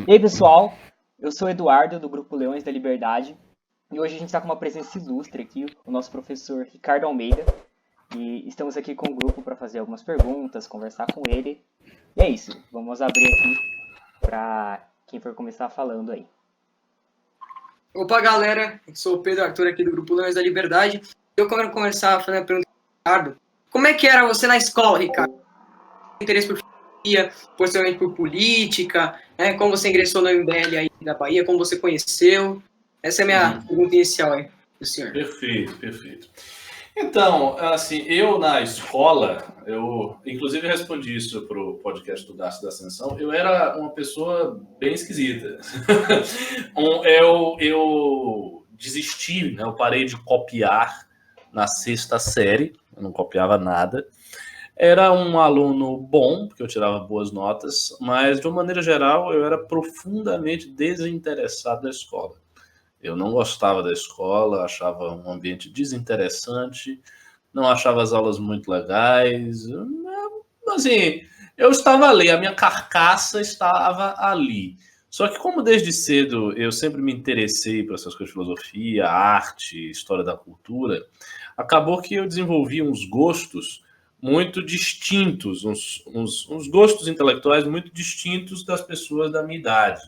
E aí, pessoal, eu sou o Eduardo, do Grupo Leões da Liberdade, e hoje a gente está com uma presença ilustre aqui, o nosso professor Ricardo Almeida, e estamos aqui com o grupo para fazer algumas perguntas, conversar com ele. E é isso, vamos abrir aqui para quem for começar falando aí. Opa, galera, eu sou o Pedro Arthur aqui do Grupo Leões da Liberdade. Eu quero começar fazendo a pergunta para o Ricardo. Como é que era você na escola, Ricardo? Interesse por filosofia, posteriormente por política, né? Como você ingressou no MBL aí da Bahia, como você conheceu? Essa é a minha pergunta inicial aí, do senhor. Perfeito. Então, assim, eu na escola, eu inclusive respondi isso para o podcast do Darcy da Ascensão, eu era uma pessoa bem esquisita. Eu desisti, né? Eu parei de copiar na sexta série, eu não copiava nada. Era um aluno bom, porque eu tirava boas notas, mas de uma maneira geral eu era profundamente desinteressado da escola. Eu não gostava da escola, achava um ambiente desinteressante, não achava as aulas muito legais. Assim, eu estava ali, a minha carcaça estava ali. Só que como desde cedo eu sempre me interessei por essas coisas de filosofia, arte, história da cultura, acabou que eu desenvolvi uns gostos muito distintos, uns gostos intelectuais muito distintos das pessoas da minha idade.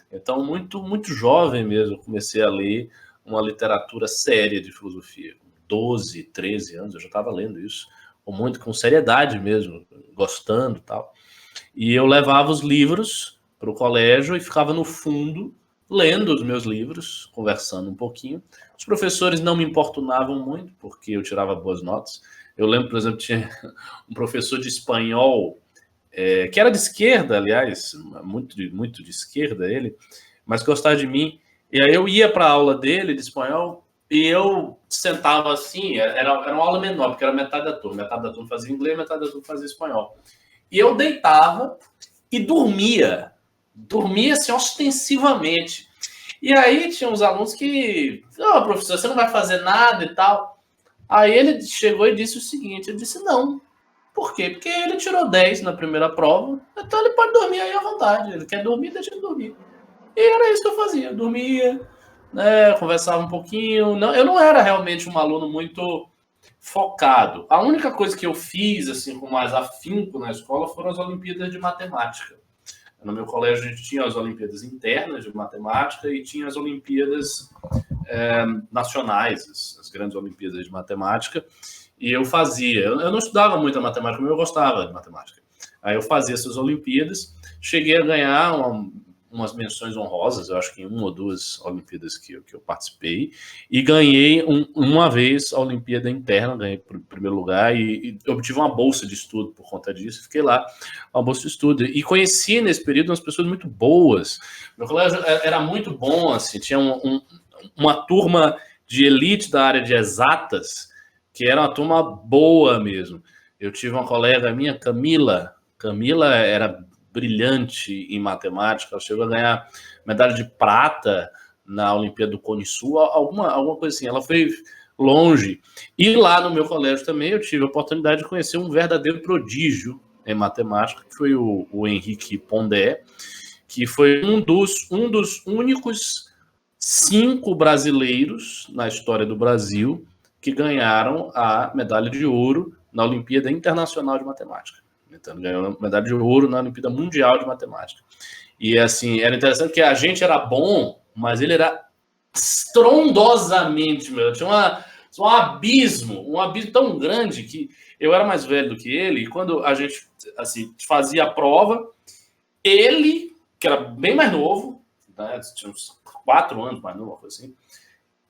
Então, muito jovem mesmo, eu comecei a ler uma literatura séria de filosofia. Com 12, 13 anos, eu já estava lendo isso, com seriedade mesmo, gostando e tal. E eu levava os livros para o colégio e ficava no fundo, lendo os meus livros, conversando um pouquinho. Os professores não me importunavam muito, porque eu tirava boas notas. Eu lembro, por exemplo, tinha um professor de espanhol, que era de esquerda, aliás, muito de esquerda ele, mas gostava de mim. E aí eu ia para a aula dele de espanhol e eu sentava assim, era uma aula menor, porque era metade da turma fazia inglês, metade da turma fazia espanhol. E eu deitava e dormia assim ostensivamente. E aí tinha uns alunos que, professor, você não vai fazer nada e tal. Aí ele chegou e disse o seguinte, eu disse, não. Por quê? Porque ele tirou 10 na primeira prova, então ele pode dormir aí à vontade. Ele quer dormir, deixa ele dormir. E era isso que eu fazia. Eu dormia, né, conversava um pouquinho. Não, eu não era realmente um aluno muito focado. A única coisa que eu fiz assim com mais afinco na escola foram as Olimpíadas de Matemática. No meu colégio a gente tinha as Olimpíadas internas de Matemática e tinha as Olimpíadas nacionais, as grandes Olimpíadas de Matemática. E eu fazia. Eu não estudava muito a matemática, mas eu gostava de matemática. Aí eu fazia essas Olimpíadas, cheguei a ganhar umas menções honrosas, eu acho que em uma ou duas Olimpíadas que eu participei, e ganhei uma vez a Olimpíada interna, ganhei em primeiro lugar, e obtive uma bolsa de estudo por conta disso, fiquei lá, uma bolsa de estudo, e conheci nesse período umas pessoas muito boas. Meu colégio era muito bom, assim, tinha uma turma de elite da área de exatas, que era uma turma boa mesmo. Eu tive uma colega minha, Camila era brilhante em matemática, ela chegou a ganhar medalha de prata na Olimpíada do Cone Sul, alguma coisa assim, ela foi longe. E lá no meu colégio também eu tive a oportunidade de conhecer um verdadeiro prodígio em matemática, que foi o Henrique Pondé, que foi um dos únicos 5 brasileiros na história do Brasil que ganharam a medalha de ouro na Olimpíada Internacional de Matemática. Então, ele ganhou a medalha de ouro na Olimpíada Mundial de Matemática. E, assim, era interessante que a gente era bom, mas ele era estrondosamente, tinha um abismo tão grande que eu era mais velho do que ele, e quando a gente, assim, fazia a prova, ele, que era bem mais novo, né, tinha uns 4 anos mais novo, assim,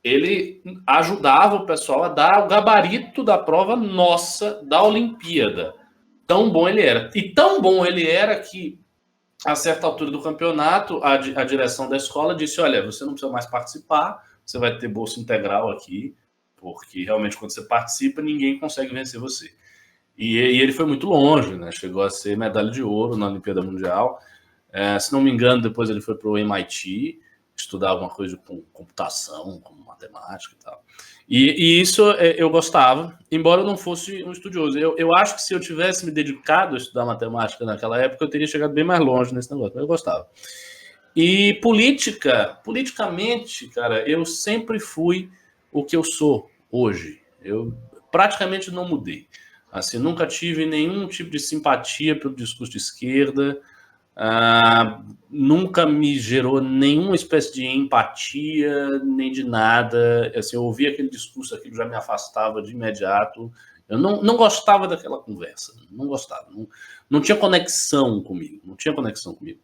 ele ajudava o pessoal a dar o gabarito da prova nossa da Olimpíada. Tão bom ele era. E tão bom ele era que, a certa altura do campeonato, a direção da escola disse, olha, você não precisa mais participar, você vai ter bolsa integral aqui, porque realmente quando você participa, ninguém consegue vencer você. E ele foi muito longe, né? Chegou a ser medalha de ouro na Olimpíada Mundial. Se não me engano, depois ele foi para o MIT, estudar alguma coisa com computação, com matemática e tal. E isso eu gostava, embora eu não fosse um estudioso. Eu acho que se eu tivesse me dedicado a estudar matemática naquela época, eu teria chegado bem mais longe nesse negócio, mas eu gostava. E politicamente, cara, eu sempre fui o que eu sou hoje. Eu praticamente não mudei. Assim, nunca tive nenhum tipo de simpatia pelo discurso de esquerda, nunca me gerou nenhuma espécie de empatia, nem de nada. Assim, eu ouvia aquele discurso, aquilo já me afastava de imediato. Eu não gostava daquela conversa, não gostava, não tinha conexão comigo, não tinha conexão comigo.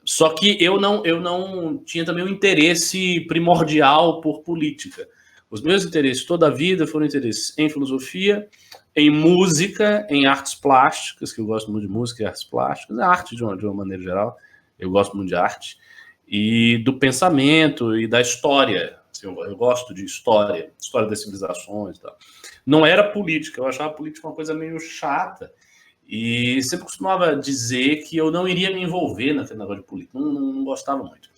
Só que eu não tinha também um interesse primordial por política. Os meus interesses toda a vida foram interesses em filosofia, em música, em artes plásticas, que eu gosto muito de música e artes plásticas, a arte de uma maneira geral, eu gosto muito de arte, e do pensamento e da história. Assim, eu gosto de história das civilizações e tal. Não era política, eu achava a política uma coisa meio chata, e sempre costumava dizer que eu não iria me envolver naquele negócio de política, não gostava muito.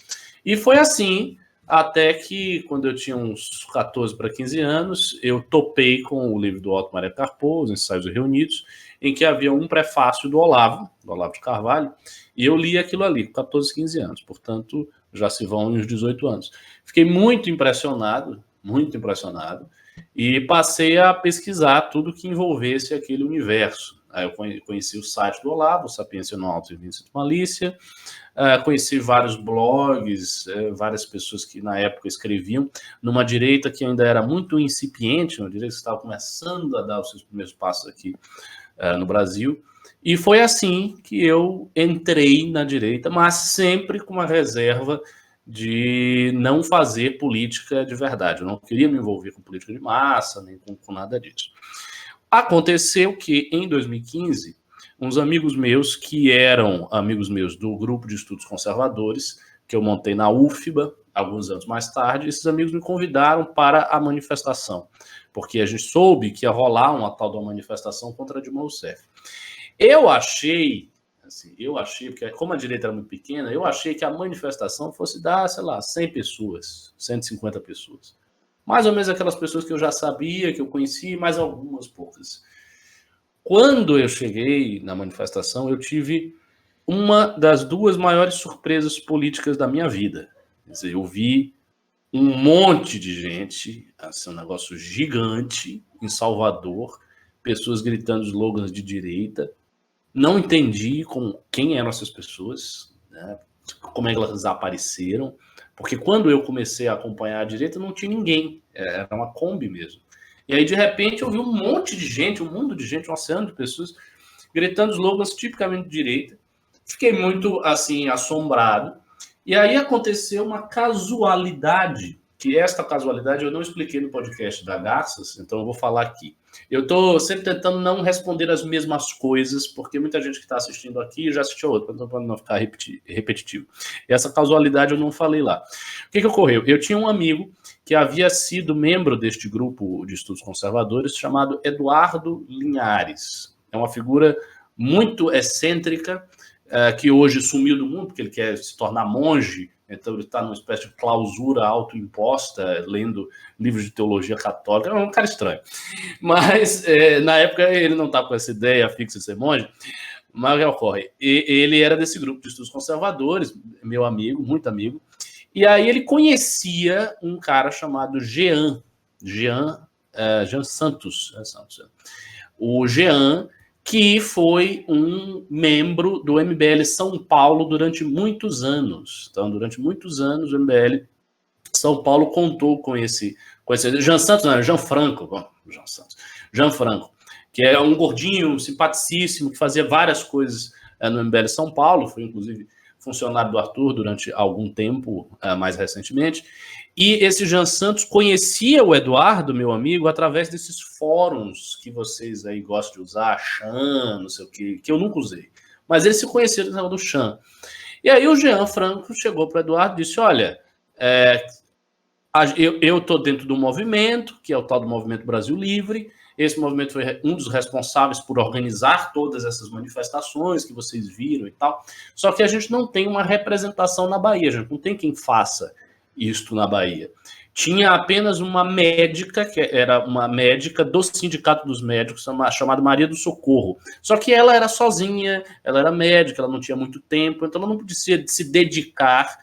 E foi assim, até que, quando eu tinha uns 14 para 15 anos, eu topei com o livro do Otto Maria Carpo, Os Ensaios Reunidos, em que havia um prefácio do Olavo de Carvalho, e eu li aquilo ali, com 14, 15 anos, portanto, já se vão uns 18 anos. Fiquei muito impressionado, e passei a pesquisar tudo que envolvesse aquele universo. Aí eu conheci o site do Olavo, Sapiência no Alto e Vincent Malícia, conheci vários blogs, várias pessoas que na época escreviam, numa direita que ainda era muito incipiente, uma direita que estava começando a dar os seus primeiros passos aqui no Brasil, e foi assim que eu entrei na direita, mas sempre com uma reserva de não fazer política de verdade. Eu não queria me envolver com política de massa, nem com nada disso. Aconteceu que, em 2015, uns amigos meus, que eram amigos meus do grupo de estudos conservadores, que eu montei na UFBA, alguns anos mais tarde, esses amigos me convidaram para a manifestação, porque a gente soube que ia rolar uma tal de uma manifestação contra Dilma Rousseff. Eu achei, porque como a direita era muito pequena, eu achei que a manifestação fosse dar, sei lá, 100 pessoas, 150 pessoas. Mais ou menos aquelas pessoas que eu já sabia, que eu conhecia, mais algumas poucas. Quando eu cheguei na manifestação, eu tive uma das duas maiores surpresas políticas da minha vida. Quer dizer, eu vi um monte de gente, assim, um negócio gigante em Salvador, pessoas gritando slogans de direita. Não entendi quem eram essas pessoas, né? Como é que elas apareceram, porque quando eu comecei a acompanhar a direita não tinha ninguém, era uma Kombi mesmo. E aí, de repente, eu vi um monte de gente, um mundo de gente, um oceano de pessoas gritando slogans tipicamente de direita. Fiquei muito, assim, assombrado. E aí aconteceu uma casualidade, que esta casualidade eu não expliquei no podcast da Garças, então eu vou falar aqui. Eu estou sempre tentando não responder as mesmas coisas, porque muita gente que está assistindo aqui já assistiu outra, então para não ficar repetitivo. E essa casualidade eu não falei lá. O que ocorreu? Eu tinha um amigo que havia sido membro deste grupo de estudos conservadores chamado Eduardo Linhares. É uma figura muito excêntrica, que hoje sumiu do mundo, porque ele quer se tornar monge, então ele está numa espécie de clausura autoimposta, lendo livros de teologia católica. É um cara estranho. Mas, na época, ele não estava com essa ideia fixa de ser monge. Mas o que ocorre? Ele era desse grupo de estudos conservadores, meu amigo, muito amigo, e aí ele conhecia um cara chamado Jean Santos. O Jean, que foi um membro do MBL São Paulo durante muitos anos. Então, durante muitos anos, o MBL São Paulo contou com esse Jean Santos, não, Jean Franco, que é um gordinho simpaticíssimo, que fazia várias coisas no MBL São Paulo, foi inclusive funcionário do Arthur durante algum tempo, mais recentemente. E esse Jean Santos conhecia o Eduardo, meu amigo, através desses fóruns que vocês aí gostam de usar, Chan, não sei o que eu nunca usei. Mas eles se conheceram do Chan. E aí o Jean Franco chegou para o Eduardo e disse, olha, eu estou dentro do movimento, que é o tal do Movimento Brasil Livre. Esse movimento foi um dos responsáveis por organizar todas essas manifestações que vocês viram e tal. Só que a gente não tem uma representação na Bahia, a gente não tem quem faça isto na Bahia. tinha apenas uma médica, que era uma médica do Sindicato dos Médicos, chamada Maria do Socorro. Só que ela era sozinha, ela era médica, ela não tinha muito tempo, então ela não podia se dedicar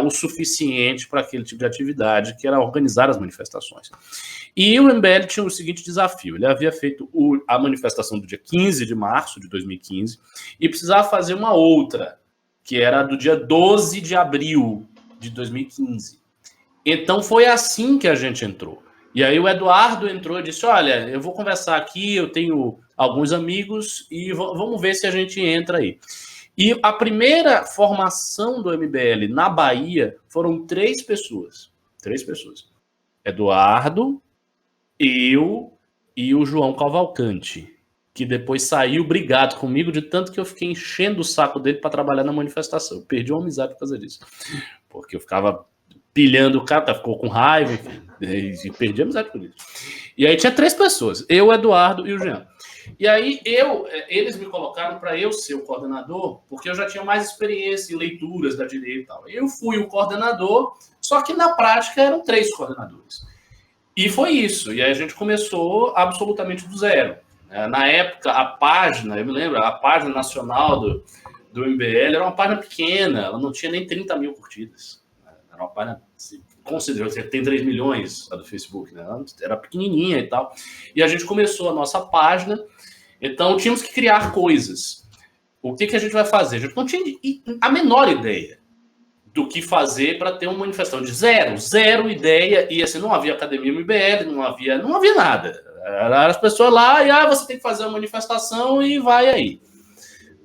o suficiente para aquele tipo de atividade, que era organizar as manifestações. E o MBL tinha o seguinte desafio: ele havia feito a manifestação do dia 15 de março de 2015 e precisava fazer uma outra, que era do dia 12 de abril de 2015. Então foi assim que a gente entrou. E aí o Eduardo entrou e disse: olha, eu vou conversar aqui, eu tenho alguns amigos e vamos ver se a gente entra aí. E a primeira formação do MBL na Bahia foram 3 pessoas. 3 pessoas. Eduardo, eu e o João Cavalcante, que depois saiu brigado comigo de tanto que eu fiquei enchendo o saco dele para trabalhar na manifestação. Eu perdi uma amizade por causa disso. Porque eu ficava pilhando o cara, ficou com raiva, e perdi a amizade por isso. E aí tinha 3 pessoas, eu, o Eduardo e o Jean. E aí eles me colocaram para eu ser o coordenador, porque eu já tinha mais experiência em leituras da direita e tal. Eu fui o coordenador, só que na prática eram 3 coordenadores. E foi isso. E aí a gente começou absolutamente do zero. Na época, a página, eu me lembro, a página nacional do MBL era uma página pequena, ela não tinha nem 30 mil curtidas. Era uma página, considerou que tem 3 milhões a do Facebook, né? Era pequenininha e tal. E a gente começou a nossa página, então tínhamos que criar coisas. O que a gente vai fazer? A gente não tinha a menor ideia do que fazer para ter uma manifestação de zero ideia, e assim, não havia academia MBL, não havia nada. Era as pessoas lá e você tem que fazer uma manifestação e vai aí.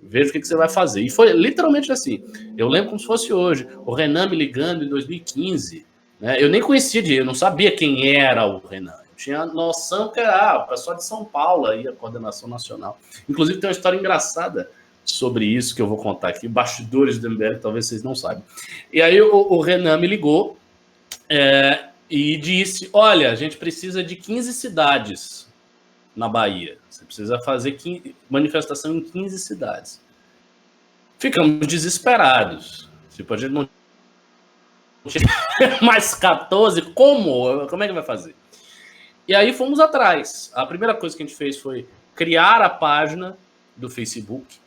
Veja o que você vai fazer. E foi literalmente assim. Eu lembro como se fosse hoje. O Renan me ligando em 2015. Né? Eu nem conhecia eu não sabia quem era o Renan. Eu tinha noção que era o pessoal de São Paulo, aí, a coordenação nacional. Inclusive, tem uma história engraçada sobre isso que eu vou contar aqui. Bastidores do MBL, talvez vocês não saibam. E aí o Renan me ligou e disse: olha, a gente precisa de 15 cidades na Bahia. Você precisa fazer manifestação em 15 cidades. Ficamos desesperados. Tipo, a gente não tinha mais 14. Como é que vai fazer? E aí fomos atrás. A primeira coisa que a gente fez foi criar a página do Facebook.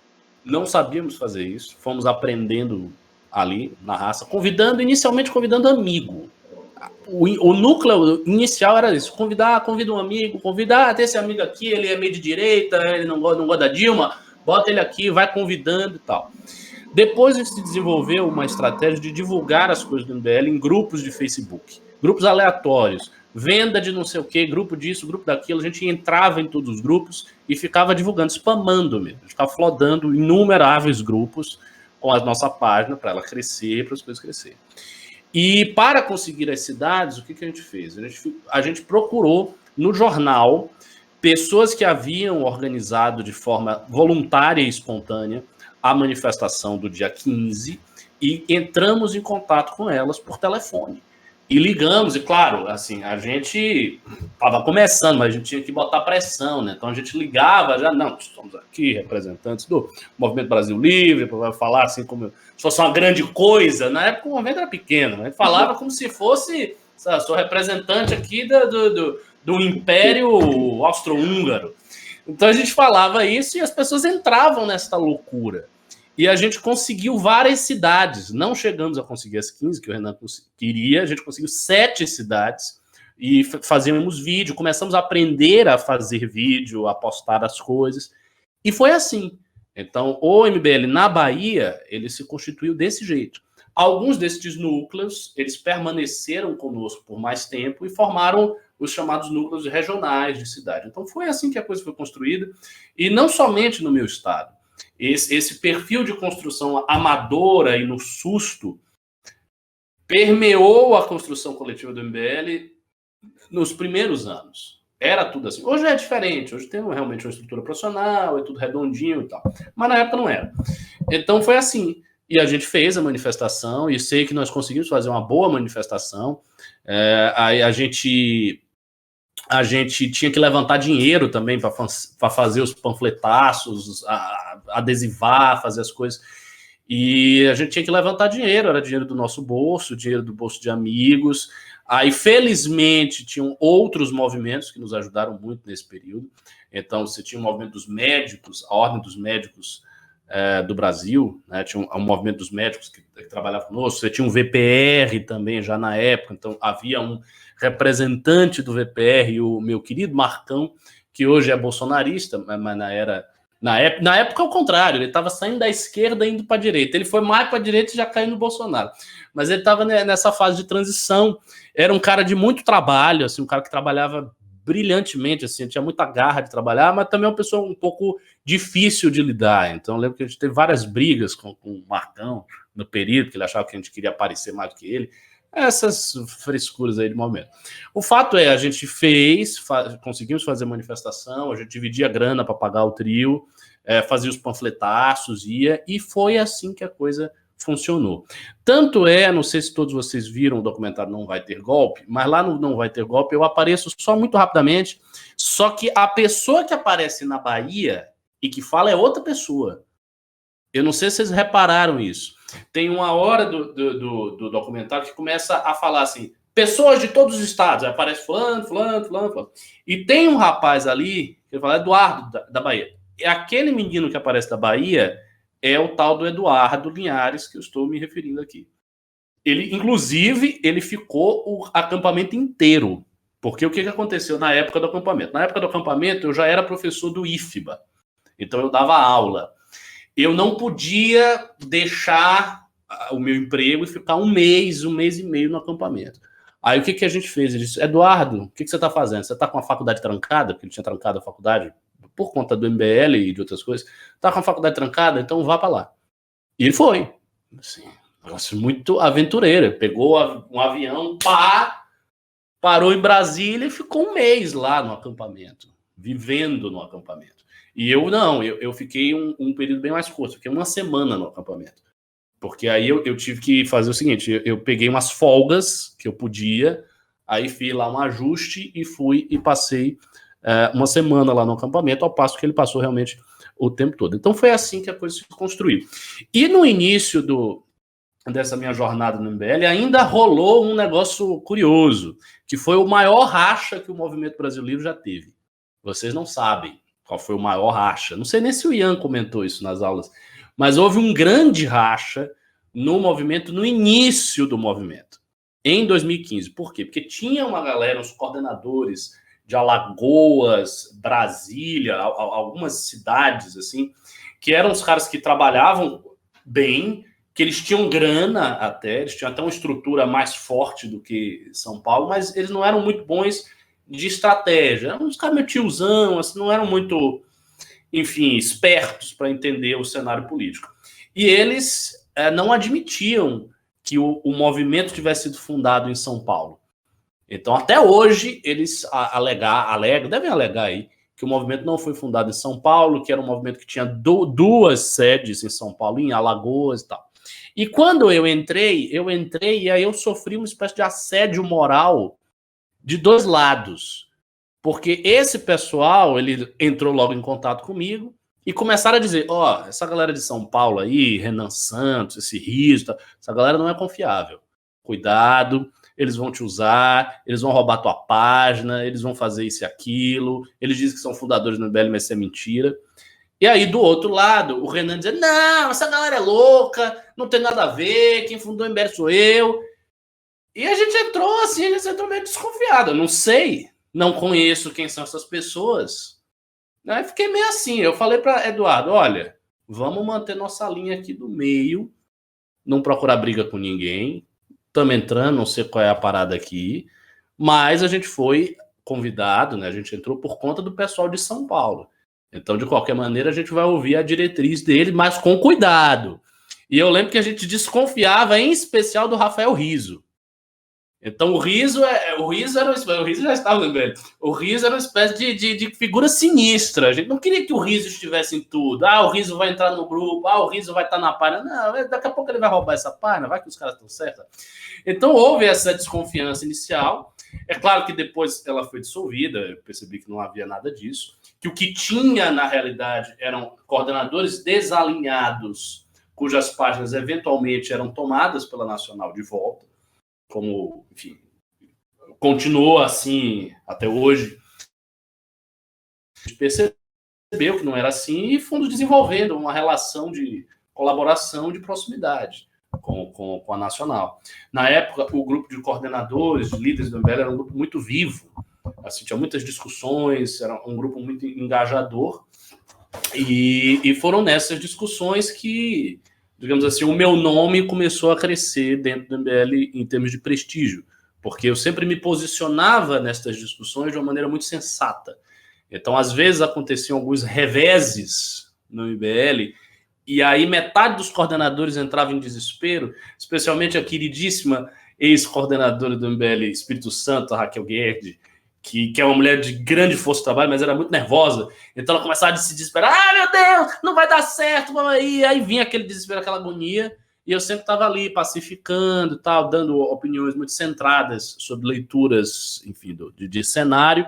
Não sabíamos fazer isso. Fomos aprendendo ali, na raça, inicialmente convidando amigo. O núcleo inicial era isso: convida um amigo, tem esse amigo aqui, ele é meio de direita, ele não gosta da Dilma, bota ele aqui, vai convidando e tal. Depois a gente desenvolveu uma estratégia de divulgar as coisas do MBL em grupos de Facebook, grupos aleatórios, venda de não sei o que, grupo disso, grupo daquilo. A gente entrava em todos os grupos e ficava divulgando, spamando mesmo, ficava flodando inumeráveis grupos com a nossa página para ela crescer, para as coisas crescerem. E para conseguir as cidades, o que a gente fez? A gente procurou no jornal pessoas que haviam organizado de forma voluntária e espontânea a manifestação do dia 15 e entramos em contato com elas por telefone. E ligamos, e claro, assim, a gente estava começando, mas a gente tinha que botar pressão, né? Então a gente ligava, não, estamos aqui, representantes do Movimento Brasil Livre, para falar assim como se fosse uma grande coisa. Na época o movimento era pequeno, mas falava como se fosse, sou representante aqui do Império Austro-Húngaro. Então a gente falava isso e as pessoas entravam nessa loucura. E a gente conseguiu várias cidades. Não chegamos a conseguir as 15 que o Renan queria. A gente conseguiu 7 cidades e fazíamos vídeo. Começamos a aprender a fazer vídeo, a postar as coisas. E foi assim. Então, o MBL na Bahia, ele se constituiu desse jeito. Alguns desses núcleos, eles permaneceram conosco por mais tempo e formaram os chamados núcleos regionais de cidade. Então, foi assim que a coisa foi construída. E não somente no meu estado. Esse perfil de construção amadora e no susto permeou a construção coletiva do MBL nos primeiros anos. Era tudo assim. Hoje é diferente. Hoje tem realmente uma estrutura profissional, é tudo redondinho e tal. Mas na época não era. Então foi assim. E a gente fez a manifestação e sei que nós conseguimos fazer uma boa manifestação. Aí a gente tinha que levantar dinheiro também para fazer os panfletaços, adesivar, fazer as coisas. E a gente tinha que levantar dinheiro, era dinheiro do nosso bolso, dinheiro do bolso de amigos. Aí, felizmente, tinham outros movimentos que nos ajudaram muito nesse período. Então, você tinha o movimento dos médicos, a Ordem dos Médicos do Brasil, né? Tinha um movimento dos médicos que trabalhava conosco. Você tinha um VPR também, já na época. Então, havia um representante do VPR, o meu querido Marcão, que hoje é bolsonarista, mas na época, ao contrário, ele estava saindo da esquerda e indo para a direita. Ele foi mais para a direita e já caiu no Bolsonaro. Mas ele estava nessa fase de transição. Era um cara de muito trabalho, assim, um cara que trabalhava brilhantemente, assim, tinha muita garra de trabalhar, mas também é uma pessoa um pouco difícil de lidar. Então, eu lembro que a gente teve várias brigas com o Marcão no período, que ele achava que a gente queria aparecer mais do que ele. Essas frescuras aí de momento. O fato é, a gente conseguimos fazer manifestação, a gente dividia grana para pagar o trio, fazia os panfletaços, e foi assim que a coisa funcionou. Tanto não sei se todos vocês viram o documentário Não Vai Ter Golpe, mas lá no Não Vai Ter Golpe eu apareço só muito rapidamente, só que a pessoa que aparece na Bahia e que fala é outra pessoa. Eu não sei se vocês repararam isso. Tem uma hora do documentário que começa a falar assim, pessoas de todos os estados, aí aparece fulano. E tem um rapaz ali, que fala Eduardo, da Bahia. E aquele menino que aparece da Bahia é o tal do Eduardo Linhares, que eu estou me referindo aqui. Inclusive, ele ficou o acampamento inteiro. Porque o que aconteceu na época do acampamento? Na época do acampamento, eu já era professor do IFBA. Então, eu dava aula. Eu não podia deixar o meu emprego e ficar um mês e meio no acampamento. Aí o que a gente fez? Ele disse, Eduardo, o que você está fazendo? Você está com a faculdade trancada? Porque ele tinha trancado a faculdade por conta do MBL e de outras coisas. Está com a faculdade trancada? Então vá para lá. E ele foi. Assim, um negócio muito aventureiro. Ele pegou um avião, parou em Brasília e ficou um mês lá no acampamento, vivendo no acampamento. E eu não, eu fiquei um período bem mais curto, fiquei uma semana no acampamento. Porque aí eu tive que fazer o seguinte, eu peguei umas folgas que eu podia, aí fiz lá um ajuste e fui e passei uma semana lá no acampamento, ao passo que ele passou realmente o tempo todo. Então foi assim que a coisa se construiu. E no início dessa minha jornada no MBL, ainda rolou um negócio curioso, que foi o maior racha que o Movimento Brasil Livre já teve. Vocês não sabem qual foi o maior racha. Não sei nem se o Ian comentou isso nas aulas, mas houve um grande racha no movimento, no início do movimento, em 2015. Por quê? Porque tinha uma galera, uns coordenadores de Alagoas, Brasília, algumas cidades, assim, que eram os caras que trabalhavam bem, que eles tinham grana até, eles tinham até uma estrutura mais forte do que São Paulo, mas eles não eram muito bons de estratégia. Eram uns caras meio tiozão, assim, não eram muito, enfim, espertos para entender o cenário político. E eles não admitiam que o movimento tivesse sido fundado em São Paulo. Então, até hoje, eles devem alegar aí, que o movimento não foi fundado em São Paulo, que era um movimento que tinha duas sedes em São Paulo, em Alagoas e tal. E quando eu entrei e aí eu sofri uma espécie de assédio moral de dois lados, porque esse pessoal, ele entrou logo em contato comigo e começaram a dizer, essa galera de São Paulo aí, Renan Santos, esse Riso, essa galera não é confiável. Cuidado, eles vão te usar, eles vão roubar tua página, eles vão fazer isso e aquilo, eles dizem que são fundadores do MBL, mas isso é mentira. E aí, do outro lado, o Renan dizia, não, essa galera é louca, não tem nada a ver, quem fundou o MBL sou eu. E a gente entrou assim, meio desconfiado. Eu não sei, não conheço quem são essas pessoas. Aí fiquei meio assim. Eu falei para Eduardo, olha, vamos manter nossa linha aqui do meio, não procurar briga com ninguém. Estamos entrando, não sei qual é a parada aqui, mas a gente foi convidado, né? A gente entrou por conta do pessoal de São Paulo. Então, de qualquer maneira, a gente vai ouvir a diretriz dele, mas com cuidado. E eu lembro que a gente desconfiava, em especial, do Rafael Riso. Então o Riso já estava lembrando. O Riso era uma espécie de figura sinistra. A gente não queria que o Riso estivesse em tudo. O Riso vai entrar no grupo, o Riso vai estar na página. Não, daqui a pouco ele vai roubar essa página, vai que os caras estão certos. Então houve essa desconfiança inicial. É claro que depois ela foi dissolvida, eu percebi que não havia nada disso. Que o que tinha, na realidade, eram coordenadores desalinhados, cujas páginas eventualmente eram tomadas pela Nacional de volta. Como, enfim, continuou assim até hoje. A gente percebeu que não era assim e fomos desenvolvendo uma relação de colaboração de proximidade com a Nacional. Na época, o grupo de coordenadores, de líderes do MBL, era um grupo muito vivo. Assim, tinha muitas discussões, era um grupo muito engajador. E foram nessas discussões que, digamos assim, o meu nome começou a crescer dentro do MBL em termos de prestígio, porque eu sempre me posicionava nessas discussões de uma maneira muito sensata. Então, às vezes, aconteciam alguns reveses no MBL, e aí metade dos coordenadores entrava em desespero, especialmente a queridíssima ex-coordenadora do MBL Espírito Santo, a Raquel Guerdi, que é uma mulher de grande força de trabalho, mas era muito nervosa. Então ela começava a se desesperar. Ah, meu Deus, não vai dar certo, vamos aí. Aí vinha aquele desespero, aquela agonia, e eu sempre estava ali pacificando, tal, dando opiniões muito centradas sobre leituras, enfim, de cenário.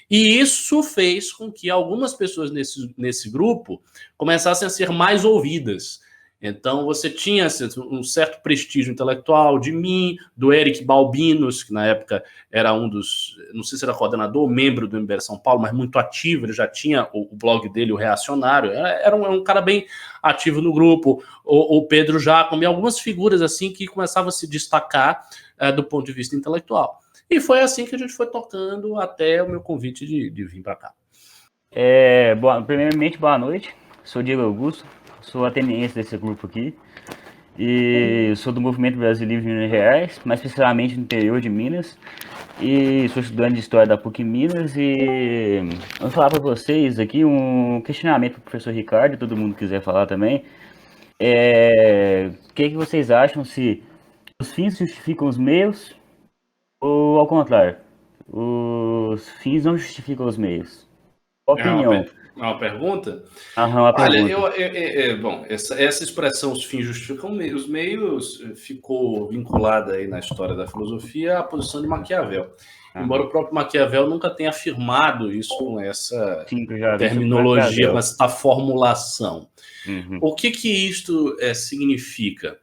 E isso fez com que algumas pessoas nesse grupo começassem a ser mais ouvidas. Então, você tinha um certo prestígio intelectual de mim, do Eric Balbinos, que na época era um dos, não sei se era coordenador ou membro do MBL São Paulo, mas muito ativo, ele já tinha o blog dele, o Reacionário, era um cara bem ativo no grupo, o Pedro Jacome, algumas figuras assim que começavam a se destacar do ponto de vista intelectual. E foi assim que a gente foi tocando até o meu convite de vir para cá. Primeiramente, boa noite. Sou Diego Augusto, sou ateniense desse grupo aqui. E sou do Movimento Brasil Livre de Minas Gerais, mais especificamente no interior de Minas. E sou estudante de História da PUC Minas. E vou falar para vocês aqui um questionamento para o professor Ricardo, todo mundo quiser falar também. O que vocês acham, se os fins justificam os meios ou ao contrário? Os fins não justificam os meios? Opinião. É uma pergunta? Uma pergunta. Olha, bom, essa expressão os fins justificam os meios ficou vinculada aí na história da filosofia à posição de Maquiavel. Embora o próprio Maquiavel nunca tenha afirmado isso com essa terminologia, com essa formulação. O que isto significa?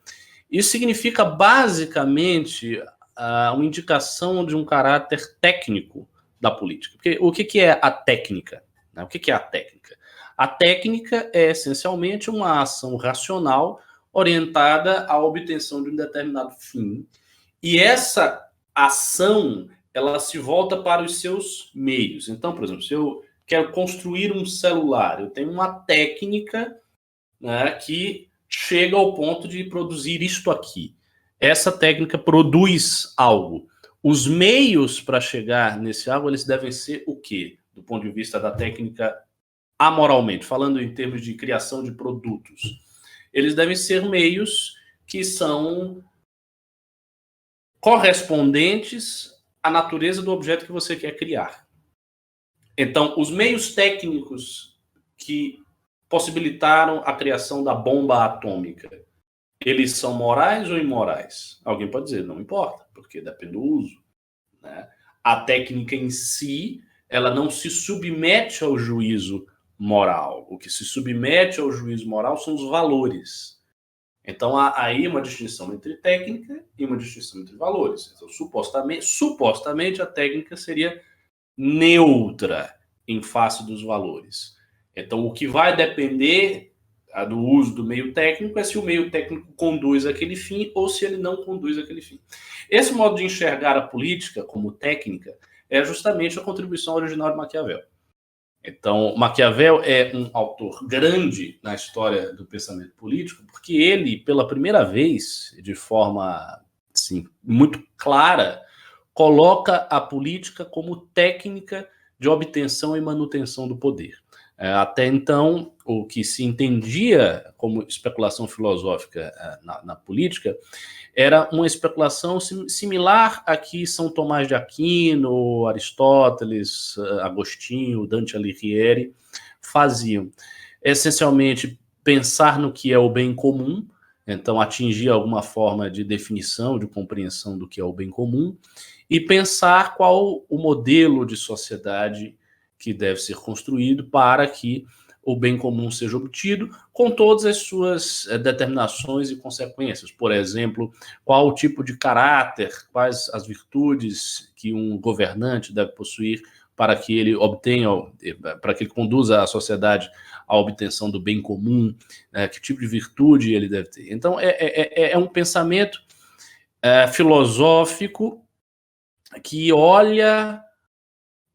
Isso significa basicamente uma indicação de um caráter técnico da política. Porque o que é a técnica? O que é a técnica? A técnica é essencialmente uma ação racional orientada à obtenção de um determinado fim. E essa ação, ela se volta para os seus meios. Então, por exemplo, se eu quero construir um celular, eu tenho uma técnica, né, que chega ao ponto de produzir isto aqui. Essa técnica produz algo. Os meios para chegar nesse algo, eles devem ser o quê? Do ponto de vista da técnica amoralmente, falando em termos de criação de produtos. Eles devem ser meios que são correspondentes à natureza do objeto que você quer criar. Então, os meios técnicos que possibilitaram a criação da bomba atômica, eles são morais ou imorais? Alguém pode dizer, não importa, porque depende do uso, né? A técnica em si, ela não se submete ao juízo moral. O que se submete ao juízo moral são os valores. Então, há aí uma distinção entre técnica e uma distinção entre valores. Então, supostamente a técnica seria neutra em face dos valores. Então, o que vai depender do uso do meio técnico é se o meio técnico conduz aquele fim ou se ele não conduz aquele fim. Esse modo de enxergar a política como técnica é justamente a contribuição original de Maquiavel. Então, Maquiavel é um autor grande na história do pensamento político, porque ele, pela primeira vez, de forma assim, muito clara, coloca a política como técnica de obtenção e manutenção do poder. Até então, o que se entendia como especulação filosófica na política era uma especulação similar a que São Tomás de Aquino, Aristóteles, Agostinho, Dante Alighieri faziam. Essencialmente, pensar no que é o bem comum, então atingir alguma forma de definição, de compreensão do que é o bem comum, e pensar qual o modelo de sociedade que deve ser construído para que o bem comum seja obtido, com todas as suas determinações e consequências. Por exemplo, qual o tipo de caráter, quais as virtudes que um governante deve possuir para que ele obtenha, para que ele conduza a sociedade à obtenção do bem comum, que tipo de virtude ele deve ter. Então, é um pensamento filosófico que olha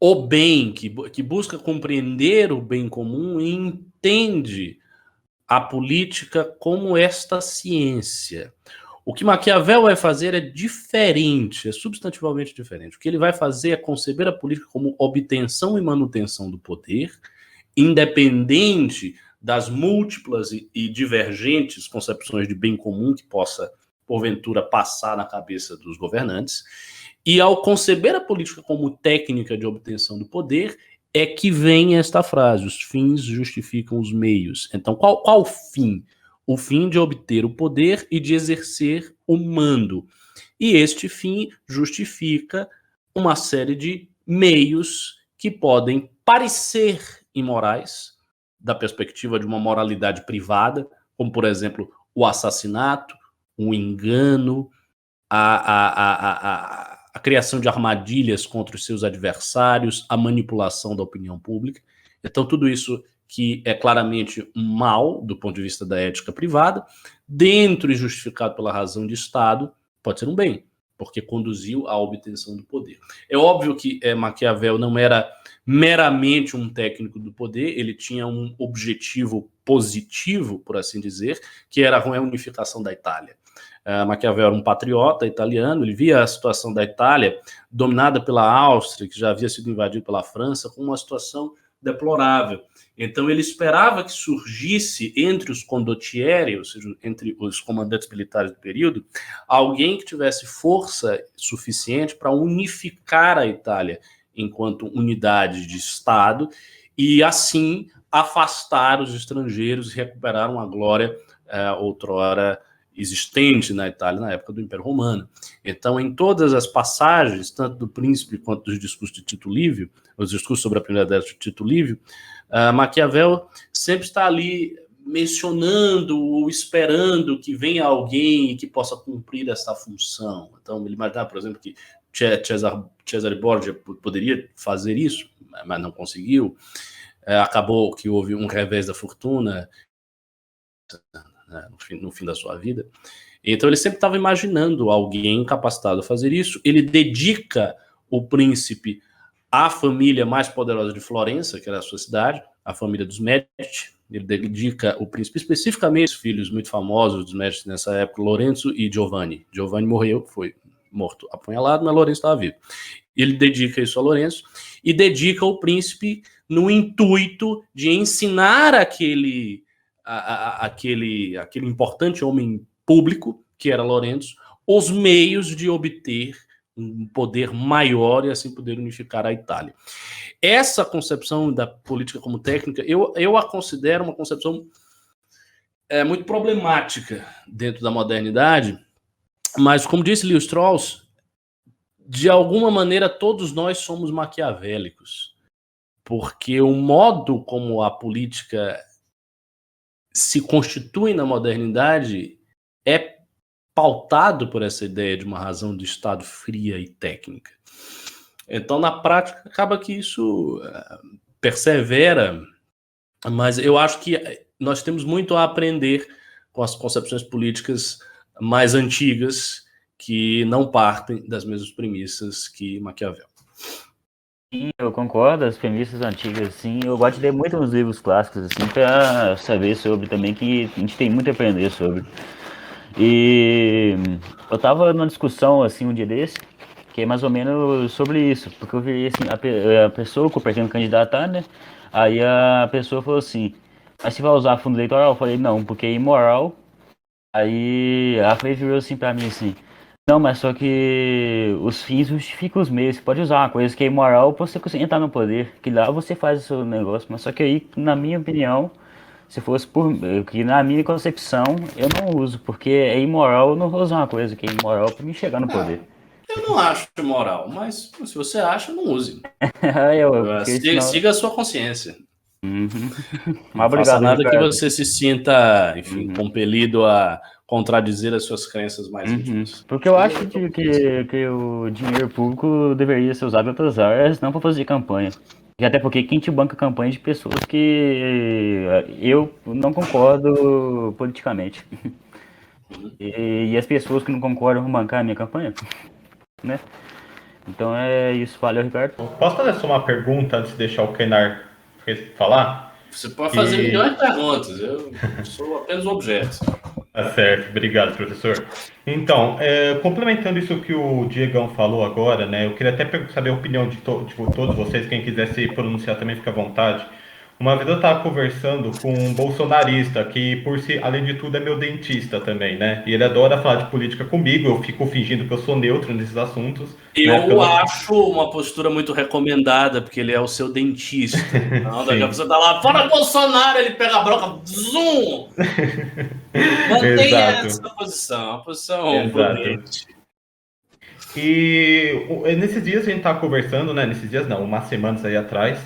o bem, que busca compreender o bem comum e entende a política como esta ciência. O que Maquiavel vai fazer é diferente, é substantivamente diferente. O que ele vai fazer é conceber a política como obtenção e manutenção do poder, independente das múltiplas e divergentes concepções de bem comum que possa, porventura, passar na cabeça dos governantes. E ao conceber a política como técnica de obtenção do poder, é que vem esta frase: os fins justificam os meios. Então, qual o fim? O fim de obter o poder e de exercer o mando. E este fim justifica uma série de meios que podem parecer imorais, da perspectiva de uma moralidade privada, como, por exemplo, o assassinato, o engano, a criação de armadilhas contra os seus adversários, a manipulação da opinião pública. Então, tudo isso que é claramente um mal do ponto de vista da ética privada, dentro e justificado pela razão de Estado, pode ser um bem, porque conduziu à obtenção do poder. É óbvio que Maquiavel não era meramente um técnico do poder, ele tinha um objetivo positivo, por assim dizer, que era a unificação da Itália. Maquiavel era um patriota italiano, ele via a situação da Itália dominada pela Áustria, que já havia sido invadida pela França, como uma situação deplorável. Então ele esperava que surgisse entre os condottieri, ou seja, entre os comandantes militares do período, alguém que tivesse força suficiente para unificar a Itália enquanto unidade de Estado e assim afastar os estrangeiros e recuperar uma glória outrora existente na Itália na época do Império Romano. Então, em todas as passagens, tanto do Príncipe quanto dos discursos de Tito Livio, os discursos sobre a primeira década de Tito Livio, Maquiavel sempre está ali mencionando ou esperando que venha alguém que possa cumprir essa função. Então, ele imaginava, por exemplo, que Cesare Borgia poderia fazer isso, mas não conseguiu. Acabou que houve um revés da fortuna no fim da sua vida. Então ele sempre estava imaginando alguém capacitado a fazer isso. Ele dedica o príncipe à família mais poderosa de Florença, que era a sua cidade, a família dos Médici. Ele dedica o príncipe especificamente aos filhos muito famosos dos Médici nessa época, Lorenzo e Giovanni. Giovanni morreu, foi morto apunhalado, mas Lorenzo estava vivo. Ele dedica isso a Lorenzo e dedica o príncipe no intuito de ensinar aquele importante homem público, que era Lorenzo, os meios de obter um poder maior e assim poder unificar a Itália. Essa concepção da política como técnica, eu a considero uma concepção muito problemática dentro da modernidade, mas, como disse Leo Strauss, de alguma maneira todos nós somos maquiavélicos, porque o modo como a política se constitui na modernidade é pautado por essa ideia de uma razão de Estado fria e técnica. Então, na prática, acaba que isso persevera, mas eu acho que nós temos muito a aprender com as concepções políticas mais antigas, que não partem das mesmas premissas que Maquiavel. Sim, eu concordo, as premissas antigas, sim. Eu gosto de ler muito nos livros clássicos, assim, para saber sobre também, que a gente tem muito a aprender sobre. E eu tava numa discussão, assim, um dia desse, que é mais ou menos sobre isso, porque eu vi, assim, a pessoa que eu pretendo candidatar, né? Aí a pessoa falou assim, mas você vai usar fundo eleitoral? Eu falei, não, porque é imoral. Aí a Frei virou assim pra mim, assim, não, mas só que os fins justificam os meios. Você pode usar uma coisa que é imoral pra você conseguir entrar no poder, que lá você faz o seu negócio, mas só que aí, na minha opinião, se fosse que na minha concepção, eu não uso, porque é imoral, eu não vou usar uma coisa que é imoral pra me chegar no poder. Eu não acho imoral, mas se você acha, não use. Senão... Siga a sua consciência. Uhum. Não Obrigado, faça nada que Ricardo. você se sinta, enfim, compelido a contradizer as suas crenças mais íntimas. Porque eu acho que o dinheiro público deveria ser usado em outras áreas, não para fazer campanha. E até porque quem te banca campanha de pessoas que eu não concordo politicamente. E as pessoas que não concordam vão bancar a minha campanha, né? Então é isso. Valeu, Ricardo. Posso fazer só uma pergunta antes de deixar o Kenar falar? Você pode fazer E milhões de perguntas, eu sou apenas um objeto. Tá certo, obrigado, professor. Então, complementando isso que o Diegão falou agora, né? Eu queria até saber a opinião de todos vocês, quem quiser se pronunciar também fica à vontade. Uma vez eu estava conversando com um bolsonarista que, por si, além de tudo, é meu dentista também, né? E ele adora falar de política comigo, eu fico fingindo que eu sou neutro nesses assuntos. Né? Eu acho uma postura muito recomendada, porque ele é o seu dentista. Então, daqui a pouco você tá lá, fora Bolsonaro, ele pega a bronca, zoom! Mantenha Exato. essa posição, uma posição Exato. prudente. E nesses dias a gente tava conversando, né? Nesses dias não, umas semanas aí atrás.